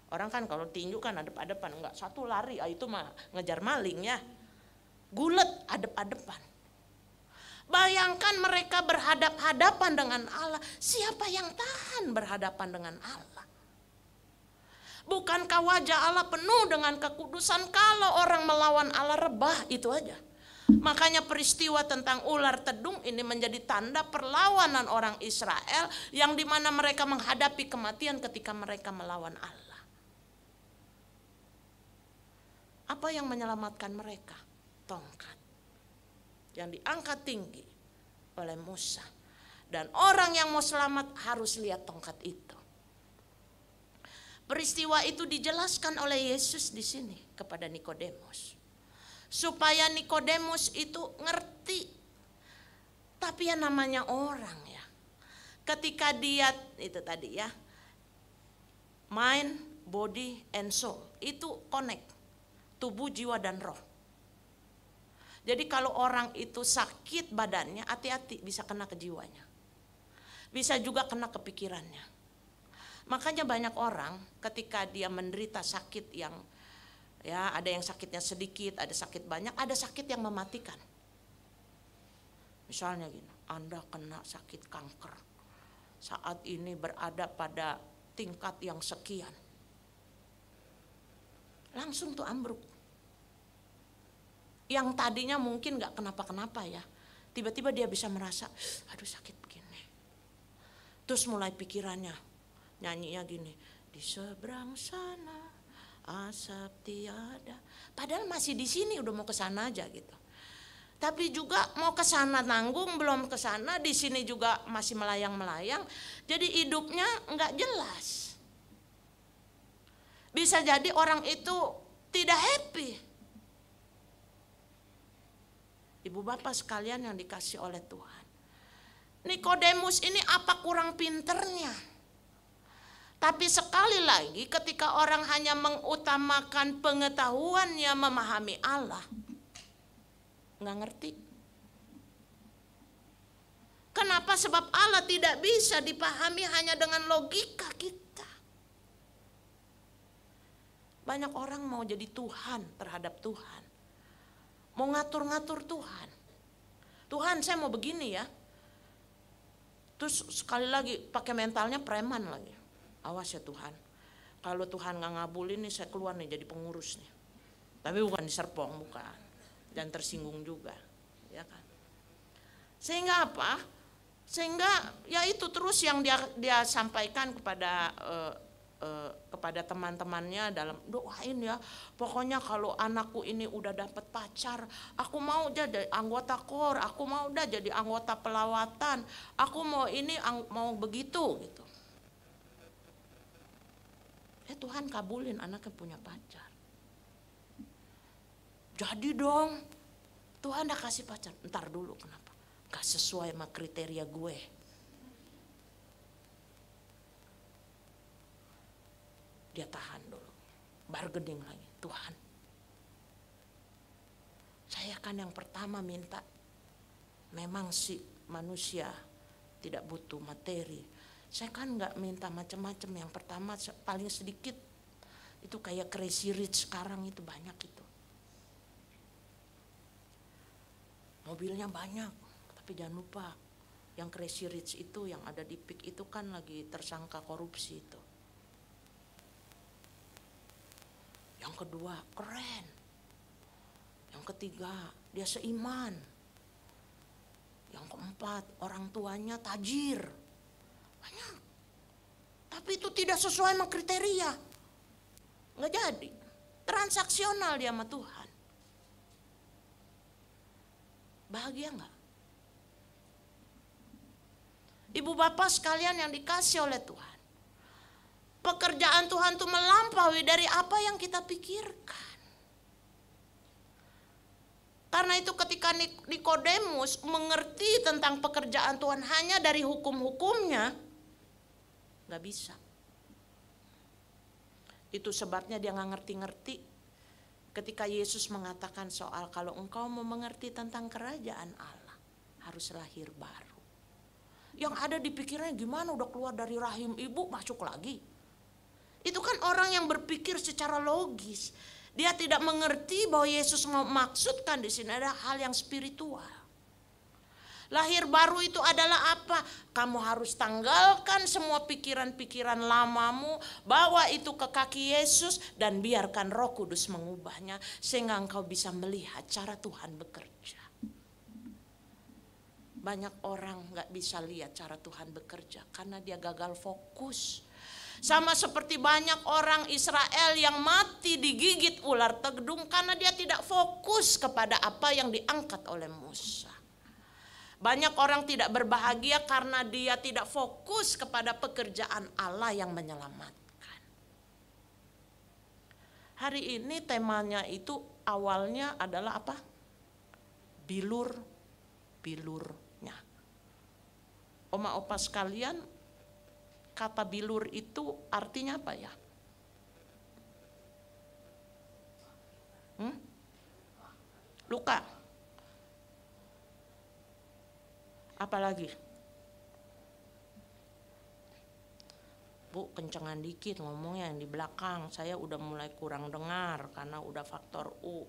Orang kan kalau tinju kan hadap-hadapan, enggak satu lari, itu mah ngejar maling ya. Gulet hadap-hadapan. Bayangkan mereka berhadap-hadapan dengan Allah. Siapa yang tahan berhadapan dengan Allah? Bukankah wajah Allah penuh dengan kekudusan? Kalau orang melawan Allah rebah, itu aja. Makanya peristiwa tentang ular tedung ini menjadi tanda perlawanan orang Israel, yang dimana mereka menghadapi kematian ketika mereka melawan Allah. Apa yang menyelamatkan mereka? Tongkat yang diangkat tinggi oleh Musa. Dan orang yang mau selamat harus lihat tongkat itu. Peristiwa itu dijelaskan oleh Yesus di sini kepada Nikodemus. Supaya Nikodemus itu ngerti. Tapi yang namanya orang ya, ketika dia itu tadi ya, mind, body, and soul, itu connect. Tubuh, jiwa, dan roh. Jadi kalau orang itu sakit badannya, hati-hati, bisa kena ke jiwanya. Bisa juga kena ke pikirannya. Makanya banyak orang ketika dia menderita sakit yang, ya ada yang sakitnya sedikit, ada sakit banyak, ada sakit yang mematikan. Misalnya gini, Anda kena sakit kanker. Saat ini berada pada tingkat yang sekian. Langsung tuh ambruk. Yang tadinya mungkin gak kenapa-kenapa ya, tiba-tiba dia bisa merasa, aduh sakit begini. Terus mulai pikirannya, nyanyinya gini, di seberang sana asap tiada. Padahal masih di sini, udah mau ke sana aja gitu. Tapi juga mau ke sana nanggung, belum ke sana, di sini juga masih melayang-melayang. Jadi hidupnya nggak jelas. Bisa jadi orang itu tidak happy. Ibu bapak sekalian yang dikasih oleh Tuhan, Nikodemus ini apa kurang pinternya? Tapi sekali lagi ketika orang hanya mengutamakan pengetahuannya memahami Allah, nggak ngerti. Kenapa? Sebab Allah tidak bisa dipahami hanya dengan logika kita. Banyak orang mau jadi Tuhan terhadap Tuhan. Mau ngatur-ngatur Tuhan. Tuhan, saya mau begini ya. Terus sekali lagi pakai mentalnya preman lagi. Awas ya Tuhan. Kalau Tuhan nggak ngabulin nih, saya keluar nih jadi pengurus nih. Tapi bukan di Serpong, bukan. Dan tersinggung juga, ya kan. Sehingga apa? Sehingga ya itu terus yang dia sampaikan kepada teman-temannya dalam doain ya, pokoknya kalau anakku ini udah dapet pacar, aku mau jadi anggota KOR, aku mau udah jadi anggota pelawatan, aku mau ini mau begitu gitu. Tuhan kabulin anaknya punya pacar. Jadi dong, Tuhan udah kasih pacar. Ntar dulu, kenapa? Gak sesuai sama kriteria gue. Dia tahan dulu, bargaining lagi. Tuhan, saya kan yang pertama minta, memang si manusia tidak butuh materi. Saya kan nggak minta macam-macam. Yang pertama paling sedikit itu kayak Crazy Rich sekarang itu banyak itu. Mobilnya banyak, tapi jangan lupa yang Crazy Rich itu yang ada di PIK itu kan lagi tersangka korupsi itu. Yang kedua keren. Yang ketiga dia seiman. Yang keempat orang tuanya tajir. Banyak. Tapi itu tidak sesuai sama kriteria. Nggak jadi. Transaksional dia sama Tuhan. Bahagia nggak? Ibu bapak sekalian yang dikasih oleh Tuhan. Pekerjaan Tuhan itu melampaui dari apa yang kita pikirkan. Karena itu ketika Nikodemus mengerti tentang pekerjaan Tuhan hanya dari hukum-hukumnya, nggak bisa. Itu sebabnya dia nggak ngerti-ngerti ketika Yesus mengatakan soal kalau engkau mau mengerti tentang kerajaan Allah, harus lahir baru. Yang ada di pikirannya gimana udah keluar dari rahim ibu masuk lagi. Itu kan orang yang berpikir secara logis. Dia tidak mengerti bahwa Yesus mau maksudkan di sini ada hal yang spiritual. Lahir baru itu adalah apa? Kamu harus tanggalkan semua pikiran-pikiran lamamu, bawa itu ke kaki Yesus dan biarkan Roh Kudus mengubahnya sehingga engkau bisa melihat cara Tuhan bekerja. Banyak orang gak bisa lihat cara Tuhan bekerja karena dia gagal fokus. Sama seperti banyak orang Israel yang mati digigit ular tegedung karena dia tidak fokus kepada apa yang diangkat oleh Musa. Banyak orang tidak berbahagia karena dia tidak fokus kepada pekerjaan Allah yang menyelamatkan. Hari ini temanya itu awalnya adalah apa? Bilur-bilurnya. Oma opa sekalian, kata bilur itu artinya apa ya? Luka. Apalagi? Bu, kencengan dikit ngomongnya yang di belakang. Saya udah mulai kurang dengar karena udah faktor U.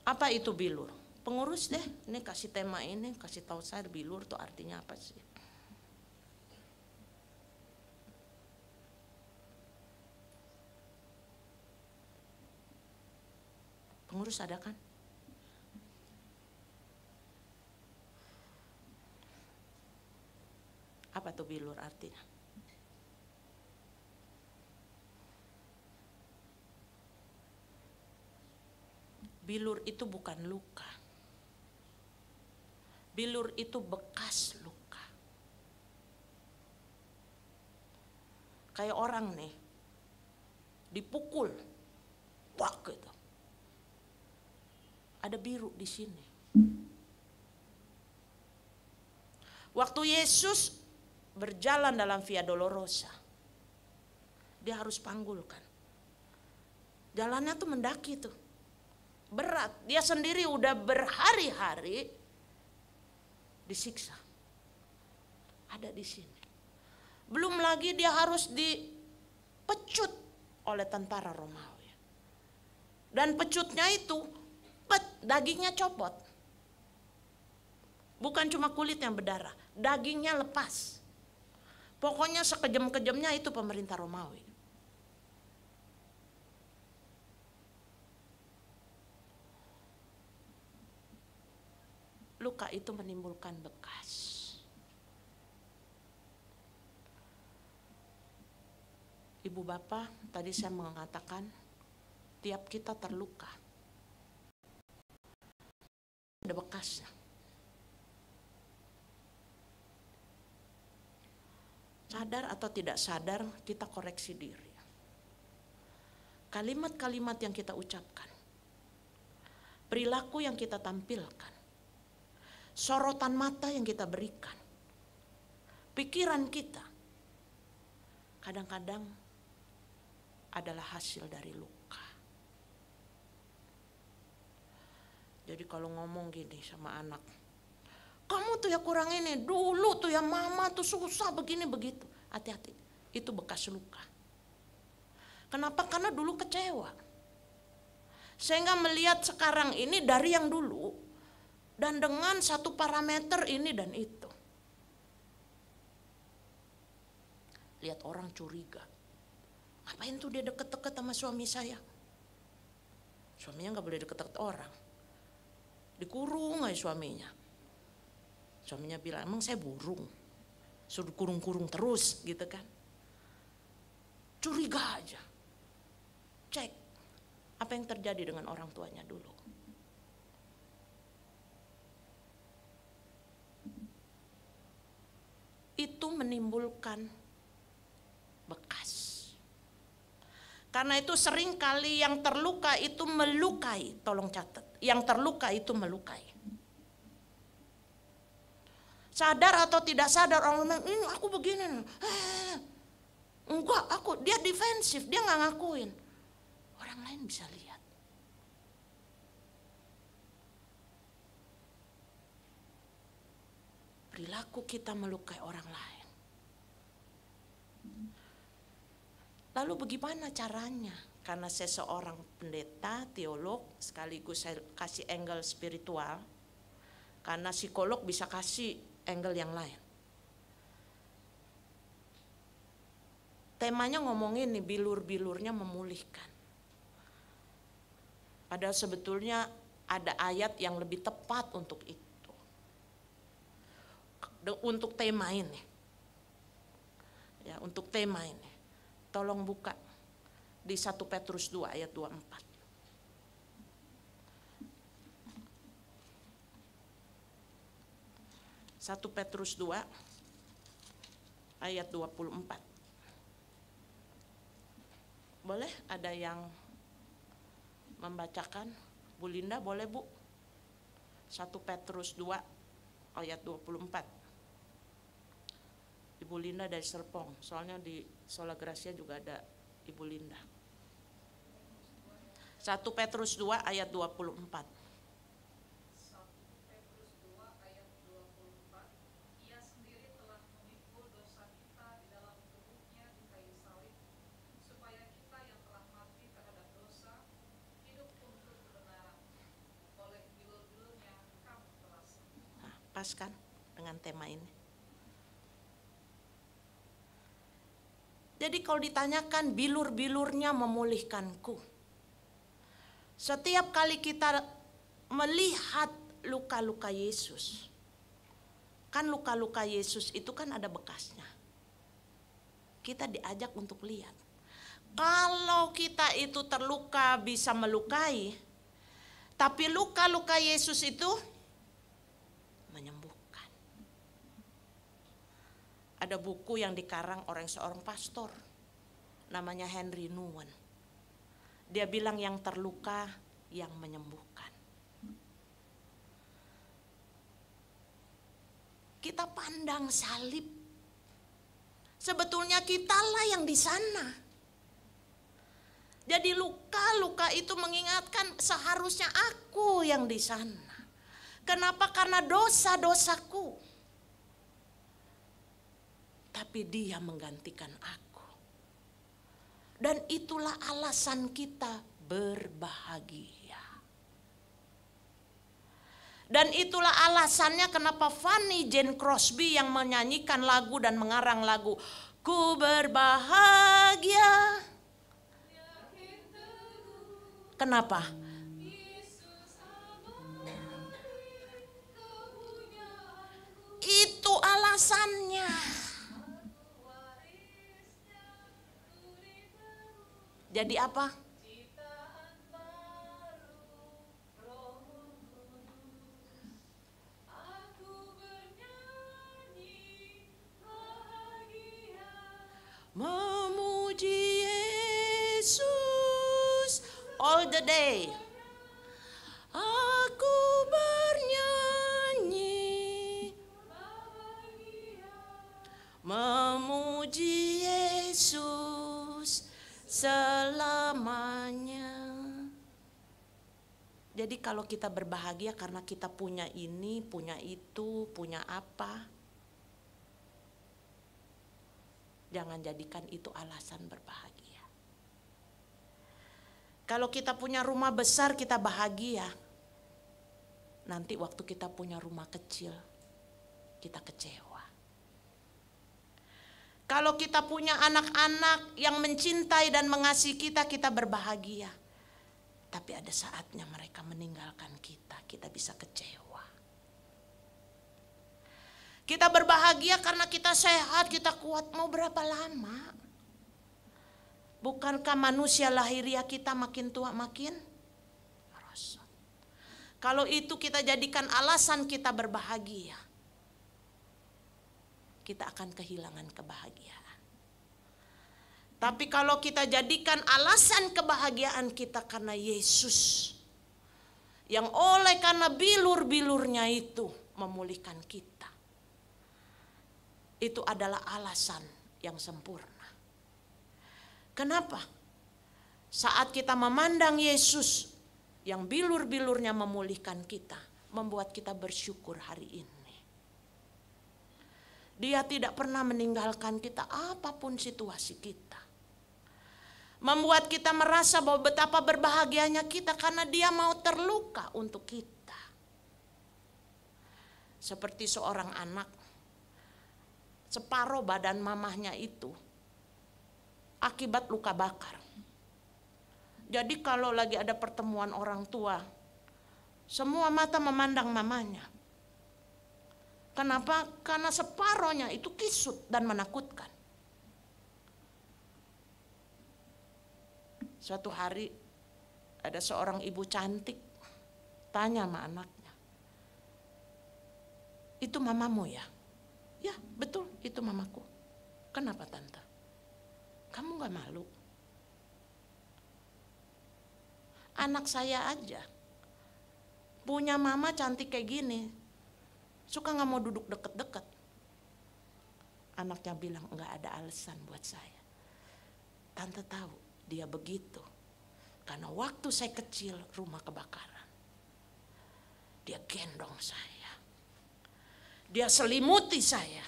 Apa itu bilur? Pengurus deh, ini kasih tema ini, kasih tahu saya bilur tuh artinya apa sih? Pengurus ada kan? Apa tuh bilur artinya? Bilur itu bukan luka. Bilur itu bekas luka. Kayak orang nih, dipukul, wah gitu. Ada biru di sini. Waktu Yesus berjalan dalam Via Dolorosa, dia harus panggulkan. Jalannya tuh mendaki tuh, berat. Dia sendiri udah berhari-hari disiksa. Ada di sini. Belum lagi dia harus dipecut oleh tentara Romawi. Dan pecutnya itu, dagingnya copot. Bukan cuma kulit yang berdarah, dagingnya lepas. Pokoknya sekejam-kejamnya itu pemerintah Romawi. Luka itu menimbulkan bekas. Ibu bapak, tadi saya mengatakan tiap kita terluka, ada bekasnya. Sadar atau tidak sadar, kita koreksi diri. Kalimat-kalimat yang kita ucapkan, perilaku yang kita tampilkan, sorotan mata yang kita berikan, pikiran kita kadang-kadang adalah hasil dari luka. Jadi kalau ngomong gini sama anak, kamu tuh ya kurang ini, dulu tuh ya mama tuh susah begini begitu. Hati-hati, itu bekas luka. Kenapa? Karena dulu kecewa. Sehingga melihat sekarang ini dari yang dulu dan dengan satu parameter ini dan itu. Lihat orang curiga. Ngapain tuh dia deket-deket sama suami saya? Suaminya gak boleh deket-deket orang. Dikurung aja suaminya. Suaminya bilang, emang saya burung? Suruh kurung-kurung terus gitu kan. Curiga aja. Cek apa yang terjadi dengan orang tuanya dulu. Itu menimbulkan bekas. Karena itu sering kali yang terluka itu melukai. Tolong catat, yang terluka itu melukai. Sadar atau tidak sadar orang bilang, ini aku begini. Enggak, dia defensif, dia nggak ngakuin. Orang lain bisa lihat. Perilaku kita melukai orang lain. Lalu bagaimana caranya? Karena saya seorang pendeta, teolog, sekaligus saya kasih angle spiritual. Karena psikolog bisa kasih angle yang lain. Temanya ngomongin nih, bilur-bilurnya memulihkan. Padahal sebetulnya ada ayat yang lebih tepat untuk itu. Untuk tema ini. Ya, untuk tema ini. Tolong buka di 1 Petrus 2 ayat 24. 1 Petrus 2 ayat 24. Boleh ada yang membacakan? Bu Linda boleh Bu? 1 Petrus 2 ayat 24. Ibu Linda dari Serpong, soalnya di Sola Gracia juga ada Ibu Linda. 1 Petrus 2 ayat 24. Pas kan dengan tema ini. Jadi kalau ditanyakan bilur-bilurnya memulihkanku. Setiap kali kita melihat luka-luka Yesus. Kan luka-luka Yesus itu kan ada bekasnya. Kita diajak untuk lihat. Kalau kita itu terluka bisa melukai. Tapi luka-luka Yesus itu menyembuhkan. Ada buku yang dikarang oleh seorang pastor, namanya Henry Nouwen. Dia bilang yang terluka yang menyembuhkan. Kita pandang salib, sebetulnya kitalah yang di sana. Jadi luka-luka itu mengingatkan seharusnya aku yang di sana. Kenapa? Karena dosa-dosaku. Tapi dia menggantikan aku. Dan itulah alasan kita berbahagia. Dan itulah alasannya kenapa Fanny Jane Crosby yang menyanyikan lagu dan mengarang lagu Ku Berbahagia. Kenapa? Itu alasannya. Jadi apa? Memuji Yesus all the day. Aku bernyanyi memuji Yesus selamanya. Jadi kalau kita berbahagia karena kita punya ini, punya itu, punya apa, jangan jadikan itu alasan berbahagia. Kalau kita punya rumah besar kita bahagia, nanti waktu kita punya rumah kecil kita kecewa. Kalau kita punya anak-anak yang mencintai dan mengasihi kita, kita berbahagia. Tapi ada saatnya mereka meninggalkan kita, kita bisa kecewa. Kita berbahagia karena kita sehat, kita kuat. Mau berapa lama? Bukankah manusia lahiriah kita makin tua makin merosot? Kalau itu kita jadikan alasan kita berbahagia, kita akan kehilangan kebahagiaan. Tapi kalau kita jadikan alasan kebahagiaan kita karena Yesus, yang oleh karena bilur-bilurnya itu memulihkan kita, itu adalah alasan yang sempurna. Kenapa? Saat kita memandang Yesus yang bilur-bilurnya memulihkan kita, membuat kita bersyukur hari ini. Dia tidak pernah meninggalkan kita apapun situasi kita. Membuat kita merasa bahwa betapa berbahagianya kita karena dia mau terluka untuk kita. Seperti seorang anak, separuh badan mamahnya itu akibat luka bakar. Jadi kalau lagi ada pertemuan orang tua, semua mata memandang mamanya. Kenapa? Karena separohnya itu kisut dan menakutkan. Suatu hari ada seorang ibu cantik tanya sama anaknya, "Itu mamamu ya?" "Ya betul, itu mamaku." "Kenapa tante? Kamu gak malu?" "Anak saya aja punya mama cantik kayak gini, suka gak mau duduk deket-deket." Anaknya bilang, "Gak ada alasan buat saya. Tante tahu dia begitu karena waktu saya kecil rumah kebakaran. Dia gendong saya, dia selimuti saya,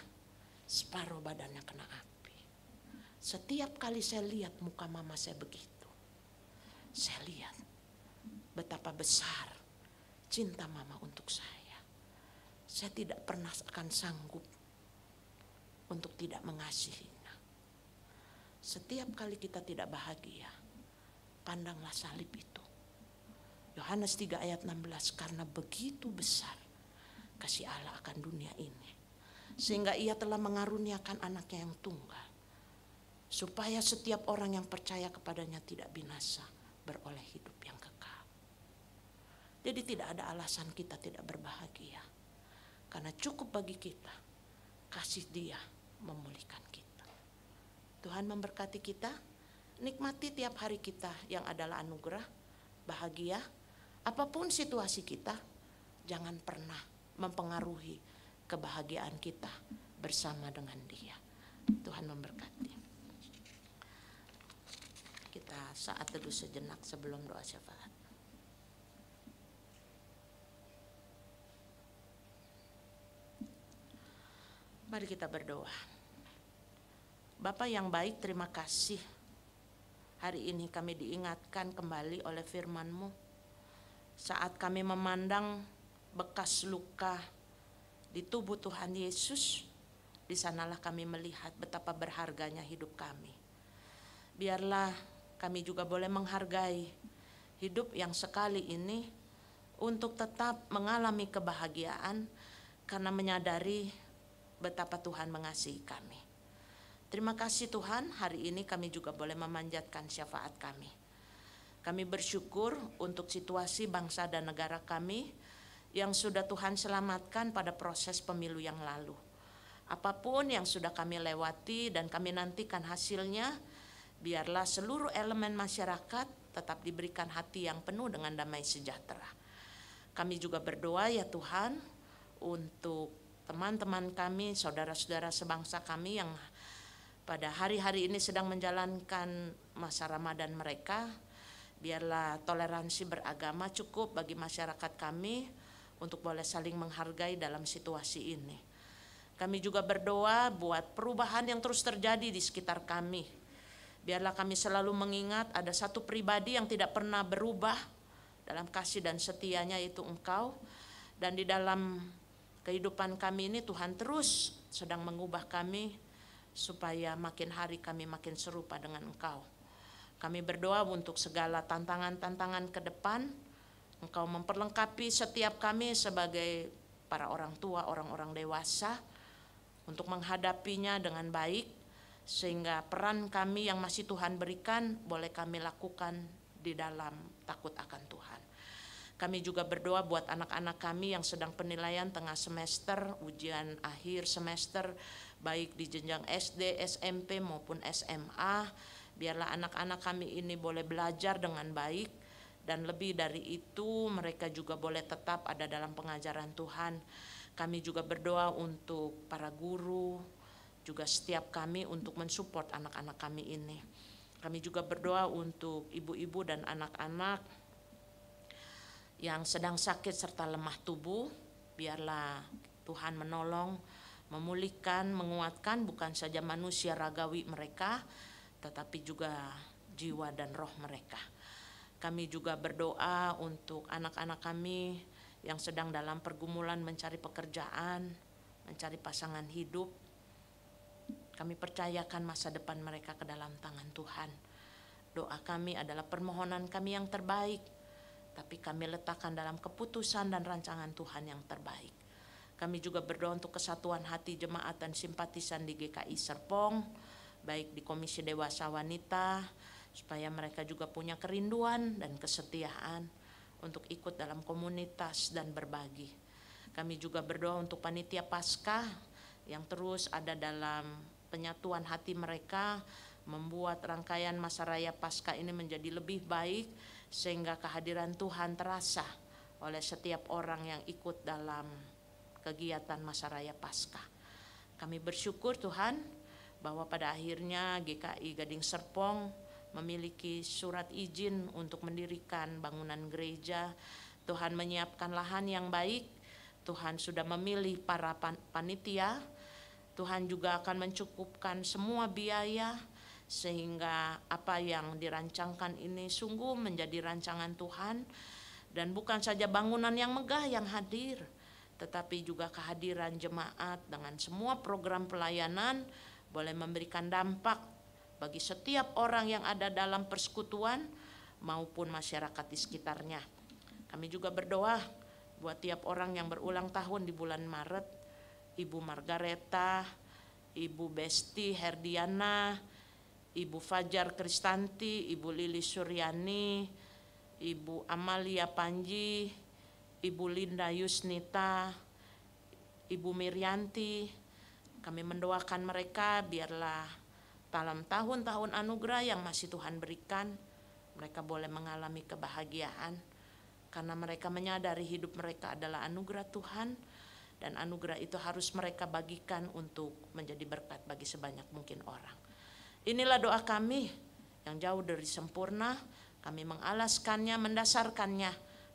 separuh badannya kena api. Setiap kali saya lihat muka mama saya begitu, saya lihat betapa besar cinta mama untuk saya. Saya tidak pernah akan sanggup untuk tidak mengasihinya." Setiap kali kita tidak bahagia, pandanglah salib itu. Yohanes 3 ayat 16, karena begitu besar kasih Allah akan dunia ini, sehingga ia telah mengaruniakan anaknya yang tunggal, supaya setiap orang yang percaya kepadanya tidak binasa, beroleh hidup yang kekal. Jadi tidak ada alasan kita tidak berbahagia, karena cukup bagi kita kasih dia memulihkan kita. Tuhan memberkati kita, nikmati tiap hari kita yang adalah anugerah, bahagia. Apapun situasi kita, jangan pernah mempengaruhi kebahagiaan kita bersama dengan dia. Tuhan memberkati. Kita saat teduh sejenak sebelum doa syafaat. Mari kita berdoa. Bapa yang baik, terima kasih. Hari ini kami diingatkan kembali oleh firman-Mu. Saat kami memandang bekas luka di tubuh Tuhan Yesus, di sanalah kami melihat betapa berharganya hidup kami. Biarlah kami juga boleh menghargai hidup yang sekali ini untuk tetap mengalami kebahagiaan karena menyadari betapa Tuhan mengasihi kami. Terima kasih Tuhan, hari ini kami juga boleh memanjatkan syafaat kami. Kami bersyukur untuk situasi bangsa dan negara kami yang sudah Tuhan selamatkan pada proses pemilu yang lalu. Apapun yang sudah kami lewati dan kami nantikan hasilnya, biarlah seluruh elemen masyarakat tetap diberikan hati yang penuh dengan damai sejahtera. Kami juga berdoa ya Tuhan untuk teman-teman kami, saudara-saudara sebangsa kami yang pada hari-hari ini sedang menjalankan masa Ramadan mereka. Biarlah toleransi beragama cukup bagi masyarakat kami untuk boleh saling menghargai dalam situasi ini. Kami juga berdoa buat perubahan yang terus terjadi di sekitar kami. Biarlah kami selalu mengingat ada satu pribadi yang tidak pernah berubah dalam kasih dan setianya, yaitu Engkau. Dan di dalam kehidupan kami ini Tuhan terus sedang mengubah kami supaya makin hari kami makin serupa dengan Engkau. Kami berdoa untuk segala tantangan-tantangan ke depan. Engkau memperlengkapi setiap kami sebagai para orang tua, orang-orang dewasa untuk menghadapinya dengan baik, sehingga peran kami yang masih Tuhan berikan boleh kami lakukan di dalam takut akan Tuhan. Kami juga berdoa buat anak-anak kami yang sedang penilaian tengah semester, ujian akhir semester, baik di jenjang SD, SMP maupun SMA. Biarlah anak-anak kami ini boleh belajar dengan baik, dan lebih dari itu mereka juga boleh tetap ada dalam pengajaran Tuhan. Kami juga berdoa untuk para guru, juga setiap kami untuk mensupport anak-anak kami ini. Kami juga berdoa untuk ibu-ibu dan anak-anak yang sedang sakit serta lemah tubuh. Biarlah Tuhan menolong, memulihkan, menguatkan bukan saja manusia ragawi mereka, tetapi juga jiwa dan roh mereka. Kami juga berdoa untuk anak-anak kami yang sedang dalam pergumulan mencari pekerjaan, mencari pasangan hidup. Kami percayakan masa depan mereka ke dalam tangan Tuhan. Doa kami adalah permohonan kami yang terbaik, tapi kami letakkan dalam keputusan dan rancangan Tuhan yang terbaik. Kami juga berdoa untuk kesatuan hati jemaat dan simpatisan di GKI Serpong, baik di Komisi Dewasa Wanita, supaya mereka juga punya kerinduan dan kesetiaan untuk ikut dalam komunitas dan berbagi. Kami juga berdoa untuk panitia Paskah yang terus ada dalam penyatuan hati mereka, membuat rangkaian masa raya Paskah ini menjadi lebih baik, sehingga kehadiran Tuhan terasa oleh setiap orang yang ikut dalam kegiatan masa raya Paskah. Kami bersyukur Tuhan bahwa pada akhirnya GKI Gading Serpong memiliki surat izin untuk mendirikan bangunan gereja. Tuhan menyiapkan lahan yang baik, Tuhan sudah memilih para panitia, Tuhan juga akan mencukupkan semua biaya, sehingga apa yang dirancangkan ini sungguh menjadi rancangan Tuhan. Dan bukan saja bangunan yang megah yang hadir, tetapi juga kehadiran jemaat dengan semua program pelayanan boleh memberikan dampak bagi setiap orang yang ada dalam persekutuan maupun masyarakat di sekitarnya. Kami juga berdoa buat tiap orang yang berulang tahun di bulan Maret, Ibu Margareta, Ibu Besti Herdiana, Ibu Fajar Kristanti, Ibu Lili Suryani, Ibu Amalia Panji, Ibu Linda Yusnita, Ibu Miryanti. Kami mendoakan mereka biarlah dalam tahun-tahun anugerah yang masih Tuhan berikan, mereka boleh mengalami kebahagiaan karena mereka menyadari hidup mereka adalah anugerah Tuhan, dan anugerah itu harus mereka bagikan untuk menjadi berkat bagi sebanyak mungkin orang. Inilah doa kami yang jauh dari sempurna. Kami mengalaskannya, mendasarkannya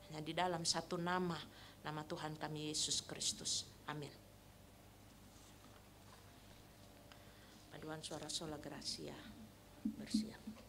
hanya di dalam satu nama, nama Tuhan kami Yesus Kristus. Amin. Paduan suara sola gracia bersiap.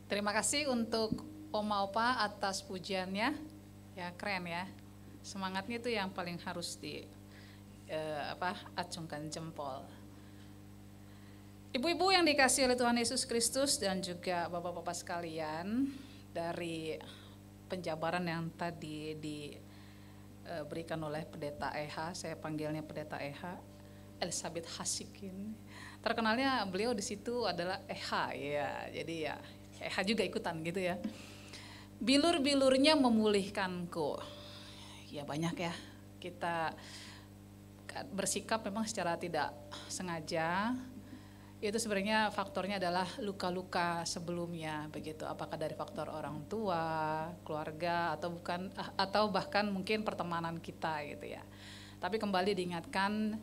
Terima kasih untuk Oma Opa atas pujiannya, ya keren ya. Semangatnya itu yang paling harus acungkan jempol. Ibu-ibu yang dikasihi oleh Tuhan Yesus Kristus dan juga bapak-bapak sekalian, dari penjabaran yang tadi diberikan oleh Pendeta Eha, saya panggilnya Pendeta Eha, Elizabeth Hasikin. Terkenalnya beliau di situ adalah Eha ya, jadi ya Eha juga ikutan gitu ya. Bilur-bilurnya memulihkanku. Ya banyak ya, kita bersikap memang secara tidak sengaja. Itu sebenarnya faktornya adalah luka-luka sebelumnya begitu. Apakah dari faktor orang tua, keluarga, atau bahkan mungkin pertemanan kita gitu ya. Tapi kembali diingatkan,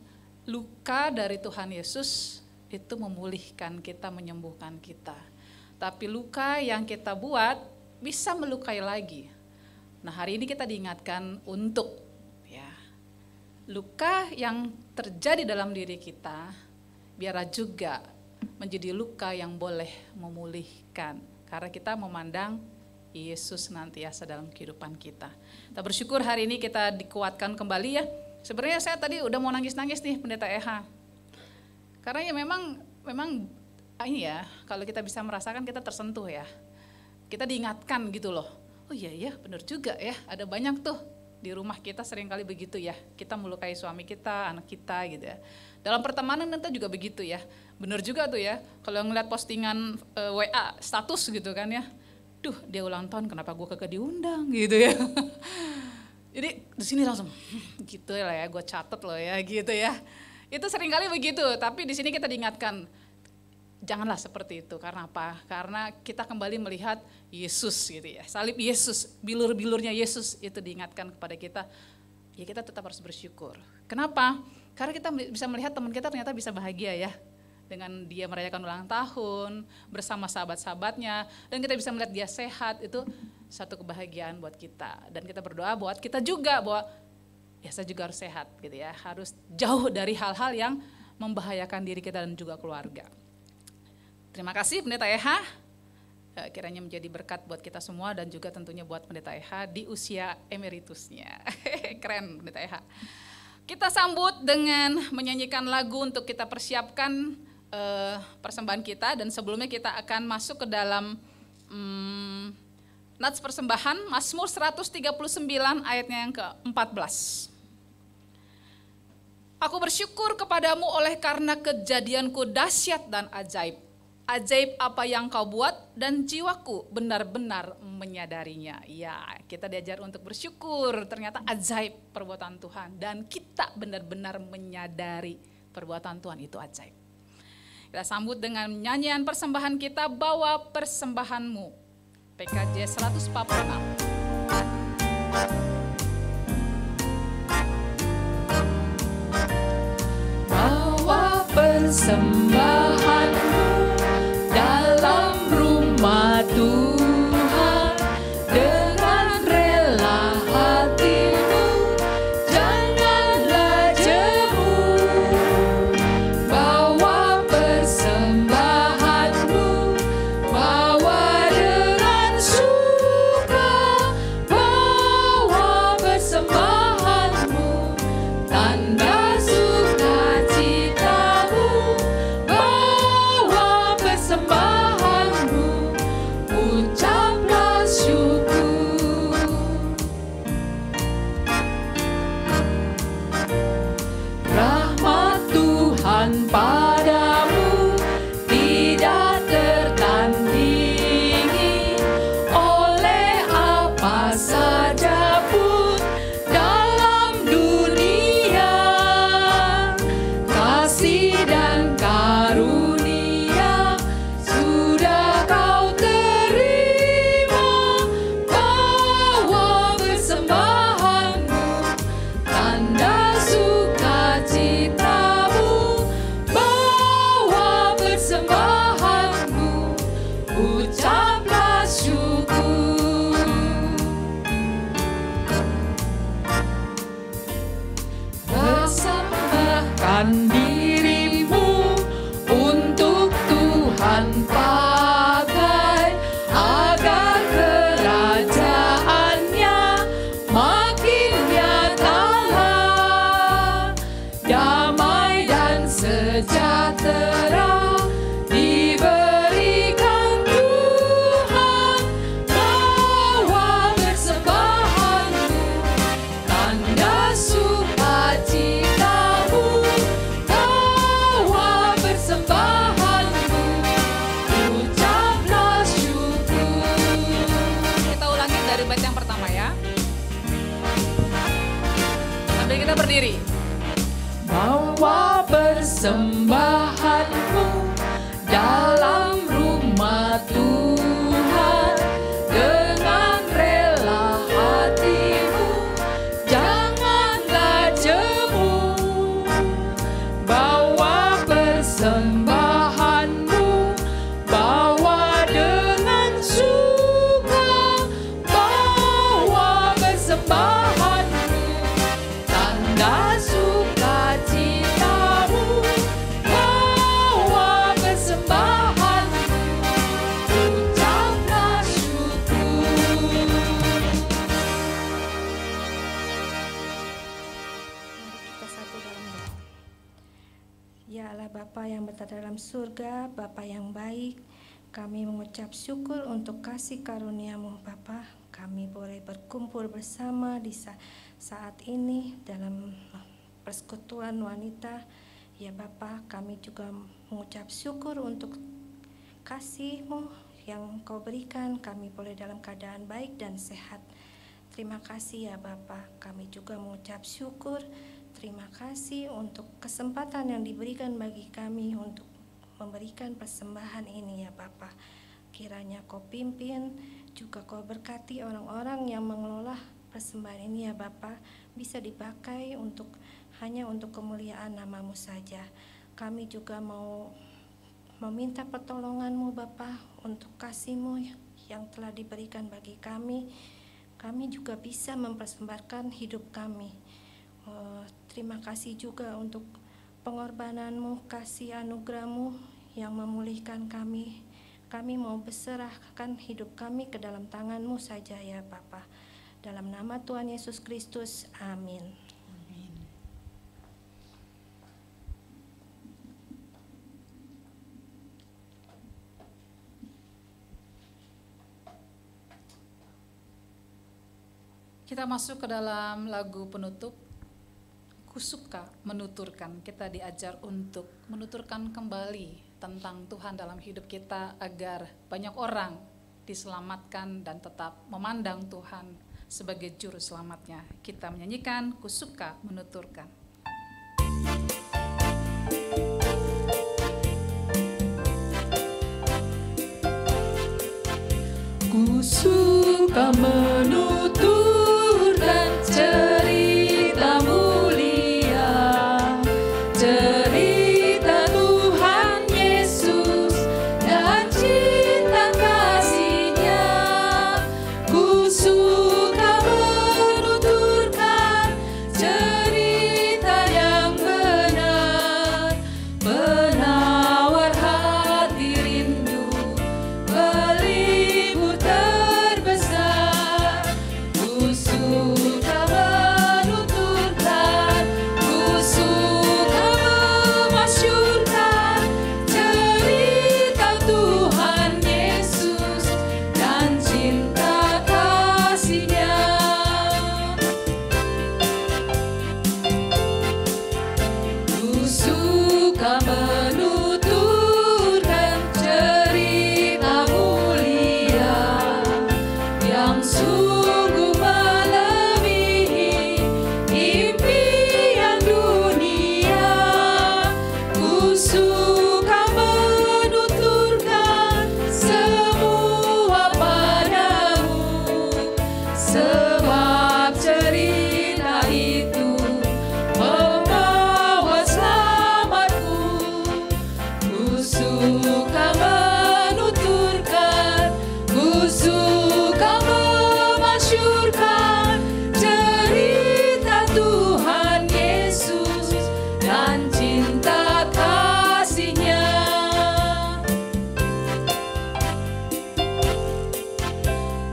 luka dari Tuhan Yesus itu memulihkan kita, menyembuhkan kita. Tapi luka yang kita buat bisa melukai lagi. Nah, hari ini kita diingatkan untuk ya, luka yang terjadi dalam diri kita biarlah juga menjadi luka yang boleh memulihkan. Karena kita memandang Yesus senantiasa dalam kehidupan kita. Kita bersyukur hari ini kita dikuatkan kembali ya. Sebenarnya saya tadi udah mau nangis-nangis nih Pendeta Eha. Karena ya memang ini ya, kalau kita bisa merasakan kita tersentuh ya. Kita diingatkan gitu loh. Oh iya ya, benar juga ya. Ada banyak tuh di rumah kita seringkali begitu ya. Kita melukai suami kita, anak kita gitu ya. Dalam pertemanan kita juga begitu ya. Benar juga tuh ya. Kalau ngeliat postingan WA status gitu kan ya. Duh, dia ulang tahun kenapa gue kagak diundang gitu ya. Jadi di sini langsung gitu lah ya, gue catet loh ya gitu ya. Itu seringkali begitu, tapi di sini kita diingatkan janganlah seperti itu. Karena apa? Karena kita kembali melihat Yesus gitu ya. Salib Yesus, bilur-bilurnya Yesus itu diingatkan kepada kita. Ya kita tetap harus bersyukur. Kenapa? Karena kita bisa melihat teman kita ternyata bisa bahagia ya. Dengan dia merayakan ulang tahun bersama sahabat-sahabatnya. Dan kita bisa melihat dia sehat, itu satu kebahagiaan buat kita. Dan kita berdoa buat kita juga bahwa ya saya juga harus sehat gitu ya. Harus jauh dari hal-hal yang membahayakan diri kita dan juga keluarga. Terima kasih Pendeta Eha. kiranya menjadi berkat buat kita semua dan juga tentunya buat Pendeta Eha di usia emeritusnya. Keren Pendeta Eha. Kita sambut dengan menyanyikan lagu untuk kita persiapkan persembahan kita, dan sebelumnya kita akan masuk ke dalam nats persembahan Mazmur 139 ayatnya yang ke-14. Aku bersyukur kepadamu oleh karena kejadianku dahsyat dan ajaib. Ajaib apa yang kau buat dan jiwaku benar-benar menyadarinya. Ya, kita diajar untuk bersyukur, ternyata ajaib perbuatan Tuhan. Dan kita benar-benar menyadari perbuatan Tuhan itu ajaib. Kita sambut dengan nyanyian persembahan kita, Bawa Persembahanmu. PKJ 146. Bawa persembahanmu dalam rumah Tuhan dengan rela hatimu, janganlah jemu. Bawa persembahanmu, bawa dengan suka, bawa persembahanmu, tanda sukacitamu, bawa persembahanmu, ucaplah syukur. Rahmat Tuhan padamu tidak tertandingi oleh apa saja pun dalam dunia. Kasih dan karunia sudah kau terima. Bawa persembahanmu, tanda sukacitamu, bawa persembahanmu, ucaplah syukur. Persembahkan dirimu untuk Tuhan pakai, agar kerajaannya makin nyatalah. Damai dan sejahtera diberikan Tuhan. Bawa persembahanmu, tanda sukacitamu, bawa persembahanmu, ucaplah syukur. Kita ulangi dari bait yang pertama ya. Sambil kita berdiri. Bawa persembahanmu dalam rumah Tuhan dengan rela hatimu, janganlah jemu. Bawa persembahanmu, bawa dengan suka, bawa persembahanmu, tanda sukacitamu, bawa persembahanmu, ucaplah syukur. Mari kita satu dalam doa. Ya Allah Bapa yang berada dalam surga, Bapa yang baik, kami mengucap syukur untuk kasih karunia-Mu Bapa. Kami boleh berkumpul bersama di saat ini dalam persekutuan wanita. Ya Bapa, kami juga mengucap syukur untuk kasih-Mu yang Kau berikan. Kami boleh dalam keadaan baik dan sehat. Terima kasih ya Bapa. Kami juga mengucap syukur. Terima kasih untuk kesempatan yang diberikan bagi kami untuk memberikan persembahan ini ya Bapa. Kiranya Kau pimpin, juga Kau berkati orang-orang yang mengelola persembahan ini ya Bapa, bisa dipakai hanya untuk kemuliaan nama-Mu saja. Kami juga mau meminta pertolongan-Mu Bapa untuk kasih-Mu yang telah diberikan bagi kami. Kami juga bisa mempersembahkan hidup kami. Terima kasih juga untuk pengorbanan-Mu, kasih anugerah-Mu yang memulihkan kami. kami mau berserahkan hidup kami ke dalam tangan-Mu saja ya Bapa. Dalam nama Tuhan Yesus Kristus, amin. Kita masuk ke dalam lagu penutup. Ku suka menuturkan. Kita diajar untuk menuturkan kembali tentang Tuhan dalam hidup kita agar banyak orang diselamatkan dan tetap memandang Tuhan sebagai juru selamatnya. Kita menyanyikan Ku suka menuturkan. Ku suka menuturkan cerita mulia, cerita Tuhan Yesus dan cinta kasih-Nya. Ku suka menuturkan cerita yang benar, penawar hati rindu, belibur terbesar. Ku suka menuturkan, ku suka memasyurkan cerita Tuhan Yesus dan cinta kasih-Nya. Ku suka menuturkan cerita mulia yang sungguh melebihi impian dunia. Ku suka menuturkan semua padamu, sebab cerita itu membawa selamatku. Ku suka menuturkan, ku suka memasyurkan cerita Tuhan Yesus dan cinta kasih-Nya.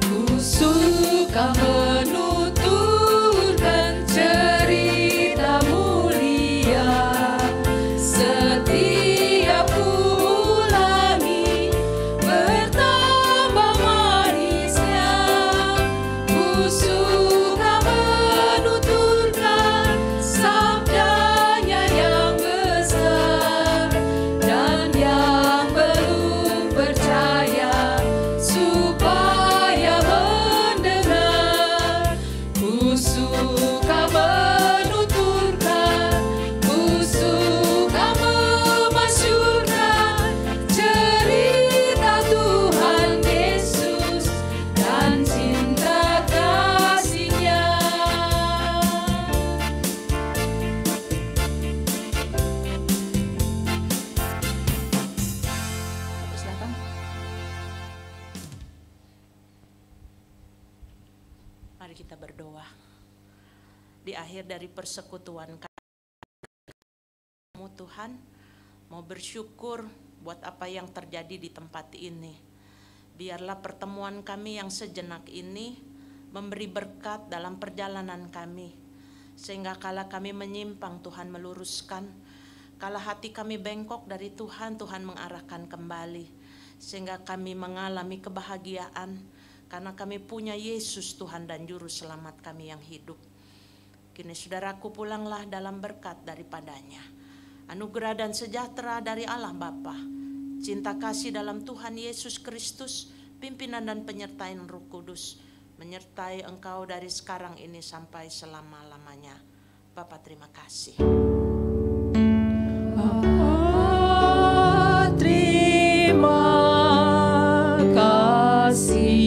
Ku suka menuturkan cerita mulia, setiap ku ulangi bertambah manisnya. Ku suka menuturkan sabdanya yang besar, dan yang belum percaya supaya mendengar. Ku suka menuturkan, ku suka memasyurkan cerita Tuhan Yesus dan cinta kasih-Nya. Silakan. Mari kita berdoa. Di akhir dari persekutuan kamu Tuhan, mau bersyukur buat apa yang terjadi di tempat ini. Biarlah pertemuan kami yang sejenak ini memberi berkat dalam perjalanan kami, sehingga kala kami menyimpang Tuhan meluruskan, kala hati kami bengkok dari Tuhan, Tuhan mengarahkan kembali, sehingga kami mengalami kebahagiaan karena kami punya Yesus Tuhan dan Juru Selamat kami yang hidup. Kini saudaraku, pulanglah dalam berkat daripadanya. Anugerah dan sejahtera dari Allah Bapa, cinta kasih dalam Tuhan Yesus Kristus, pimpinan dan penyertaan Roh Kudus, menyertai engkau dari sekarang ini sampai selama-lamanya. Bapa, terima kasih. Terima kasih.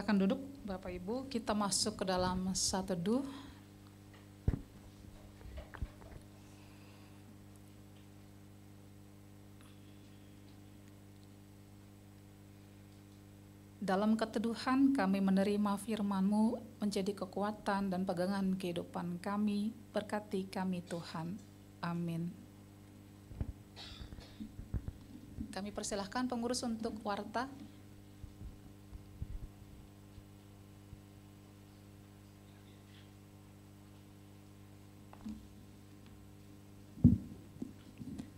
Silakan duduk Bapak Ibu, kita masuk ke dalam saat teduh. Dalam keteduhan kami menerima firman-Mu menjadi kekuatan dan pegangan kehidupan kami. Berkati kami Tuhan. Amin. Kami persilahkan pengurus untuk warta.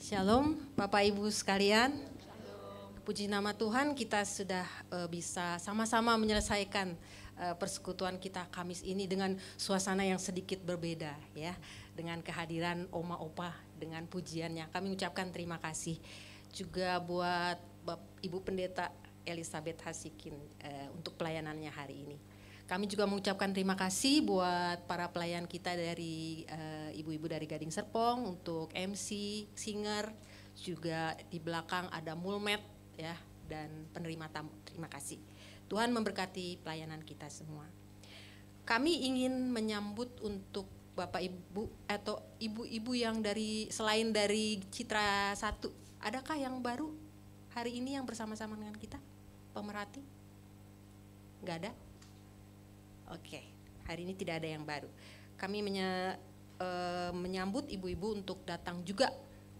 Shalom Bapak Ibu sekalian. Puji nama Tuhan, kita sudah bisa sama-sama menyelesaikan persekutuan kita Kamis ini dengan suasana yang sedikit berbeda ya, dengan kehadiran Oma Opa dengan pujiannya. Kami ucapkan terima kasih juga buat Ibu Pendeta Elizabeth Hasikin untuk pelayanannya hari ini. Kami juga mengucapkan terima kasih buat para pelayan kita dari ibu-ibu dari Gading Serpong untuk MC, singer, juga di belakang ada Mulmet ya, dan penerima tamu. Terima kasih. Tuhan memberkati pelayanan kita semua. Kami ingin menyambut untuk Bapak Ibu atau ibu-ibu yang selain dari Citra 1, adakah yang baru hari ini yang bersama-sama dengan kita? Pemerhati? Enggak ada? Oke, hari ini tidak ada yang baru. Kami menyambut ibu-ibu untuk datang juga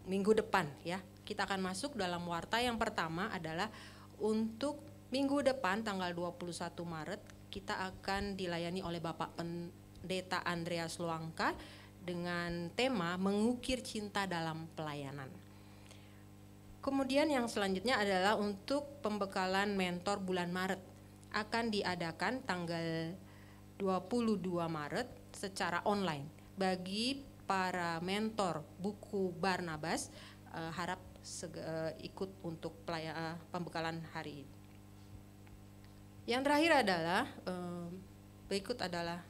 minggu depan ya. Kita akan masuk dalam warta yang pertama adalah untuk minggu depan tanggal 21 Maret kita akan dilayani oleh Bapak Pendeta Andreas Luangka dengan tema mengukir cinta dalam pelayanan. Kemudian yang selanjutnya adalah untuk pembekalan mentor bulan Maret akan diadakan tanggal 22 Maret secara online bagi para mentor buku Barnabas. Harap ikut untuk pembekalan hari ini. Yang terakhir adalah berikut adalah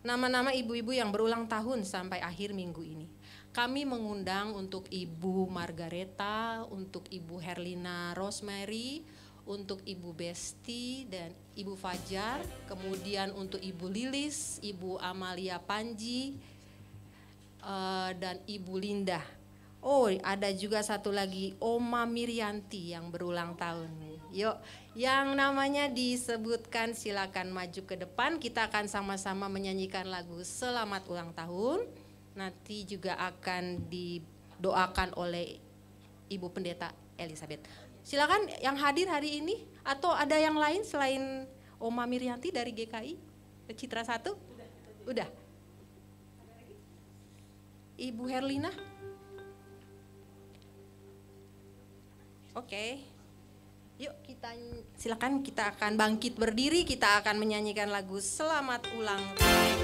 nama-nama ibu-ibu yang berulang tahun sampai akhir minggu ini. Kami mengundang untuk Ibu Margareta, untuk Ibu Herlina Rosemary, untuk Ibu Besti dan Ibu Fajar, kemudian untuk Ibu Lilis, Ibu Amalia Panji, dan Ibu Linda. Oh, ada juga satu lagi Oma Mirianti yang berulang tahun. Yuk, yang namanya disebutkan silakan maju ke depan. Kita akan sama-sama menyanyikan lagu Selamat Ulang Tahun. Nanti juga akan didoakan oleh Ibu Pendeta Elizabeth. Silakan yang hadir hari ini atau ada yang lain selain Oma Mirianti dari GKI Citra 1? Udah. Ibu Herlina? Oke. Yuk silakan kita akan bangkit berdiri, kita akan menyanyikan lagu Selamat Ulang Tahun.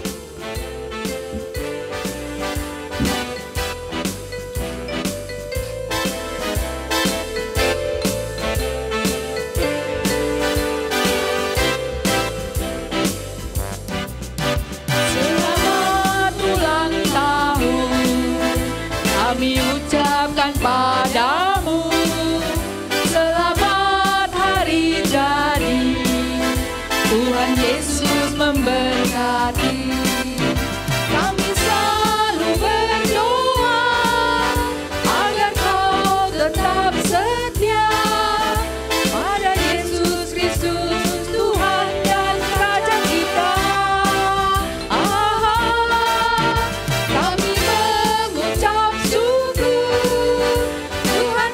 Selamat ulang tahun kami ucapkan padamu. Selamat hari jadi, Tuhan Yesus memberkati. Kami selalu berdoa agar kau tetap setia pada Yesus Kristus Tuhan dan Raja kita. Kami mengucap syukur, Tuhan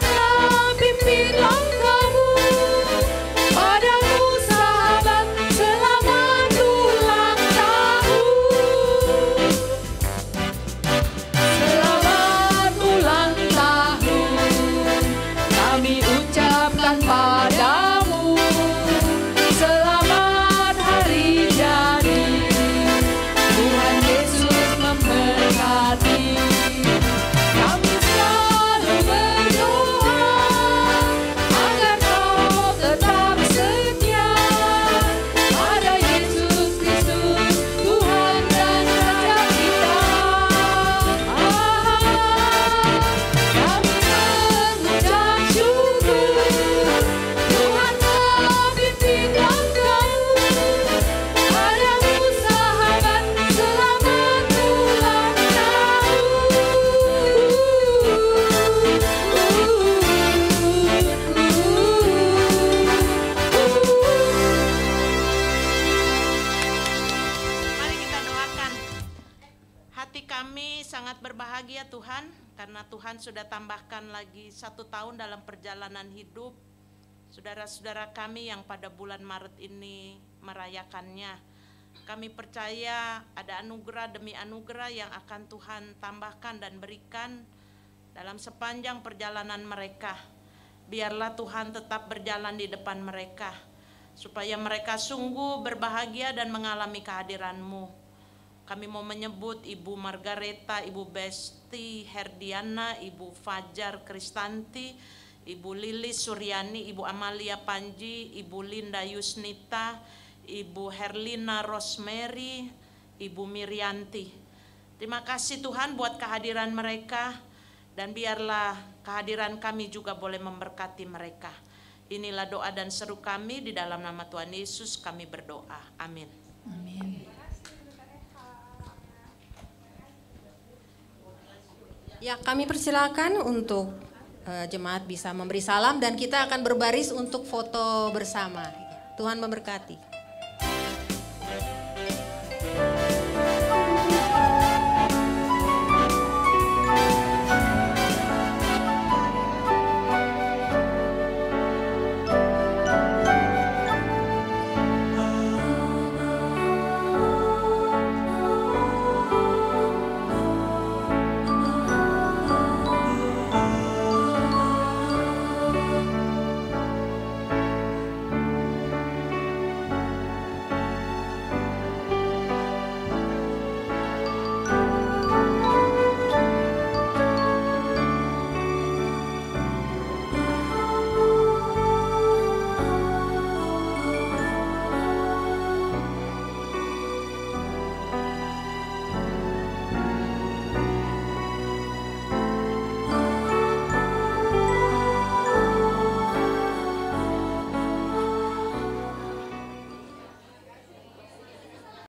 berbahagia Tuhan, karena Tuhan sudah tambahkan lagi 1 tahun dalam perjalanan hidup saudara-saudara kami yang pada bulan Maret ini merayakannya. Kami percaya ada anugerah demi anugerah yang akan Tuhan tambahkan dan berikan dalam sepanjang perjalanan mereka. Biarlah Tuhan tetap berjalan di depan mereka, supaya mereka sungguh berbahagia dan mengalami kehadiran-Mu. Kami mau menyebut Ibu Margareta, Ibu Besti Herdiana, Ibu Fajar Kristanti, Ibu Lilis Suryani, Ibu Amalia Panji, Ibu Linda Yusnita, Ibu Herlina Rosemary, Ibu Mirianti. Terima kasih Tuhan buat kehadiran mereka, dan biarlah kehadiran kami juga boleh memberkati mereka. Inilah doa dan seru kami, di dalam nama Tuhan Yesus kami berdoa. Amin. Amin. Ya, kami persilakan untuk jemaat bisa memberi salam dan kita akan berbaris untuk foto bersama. Tuhan memberkati.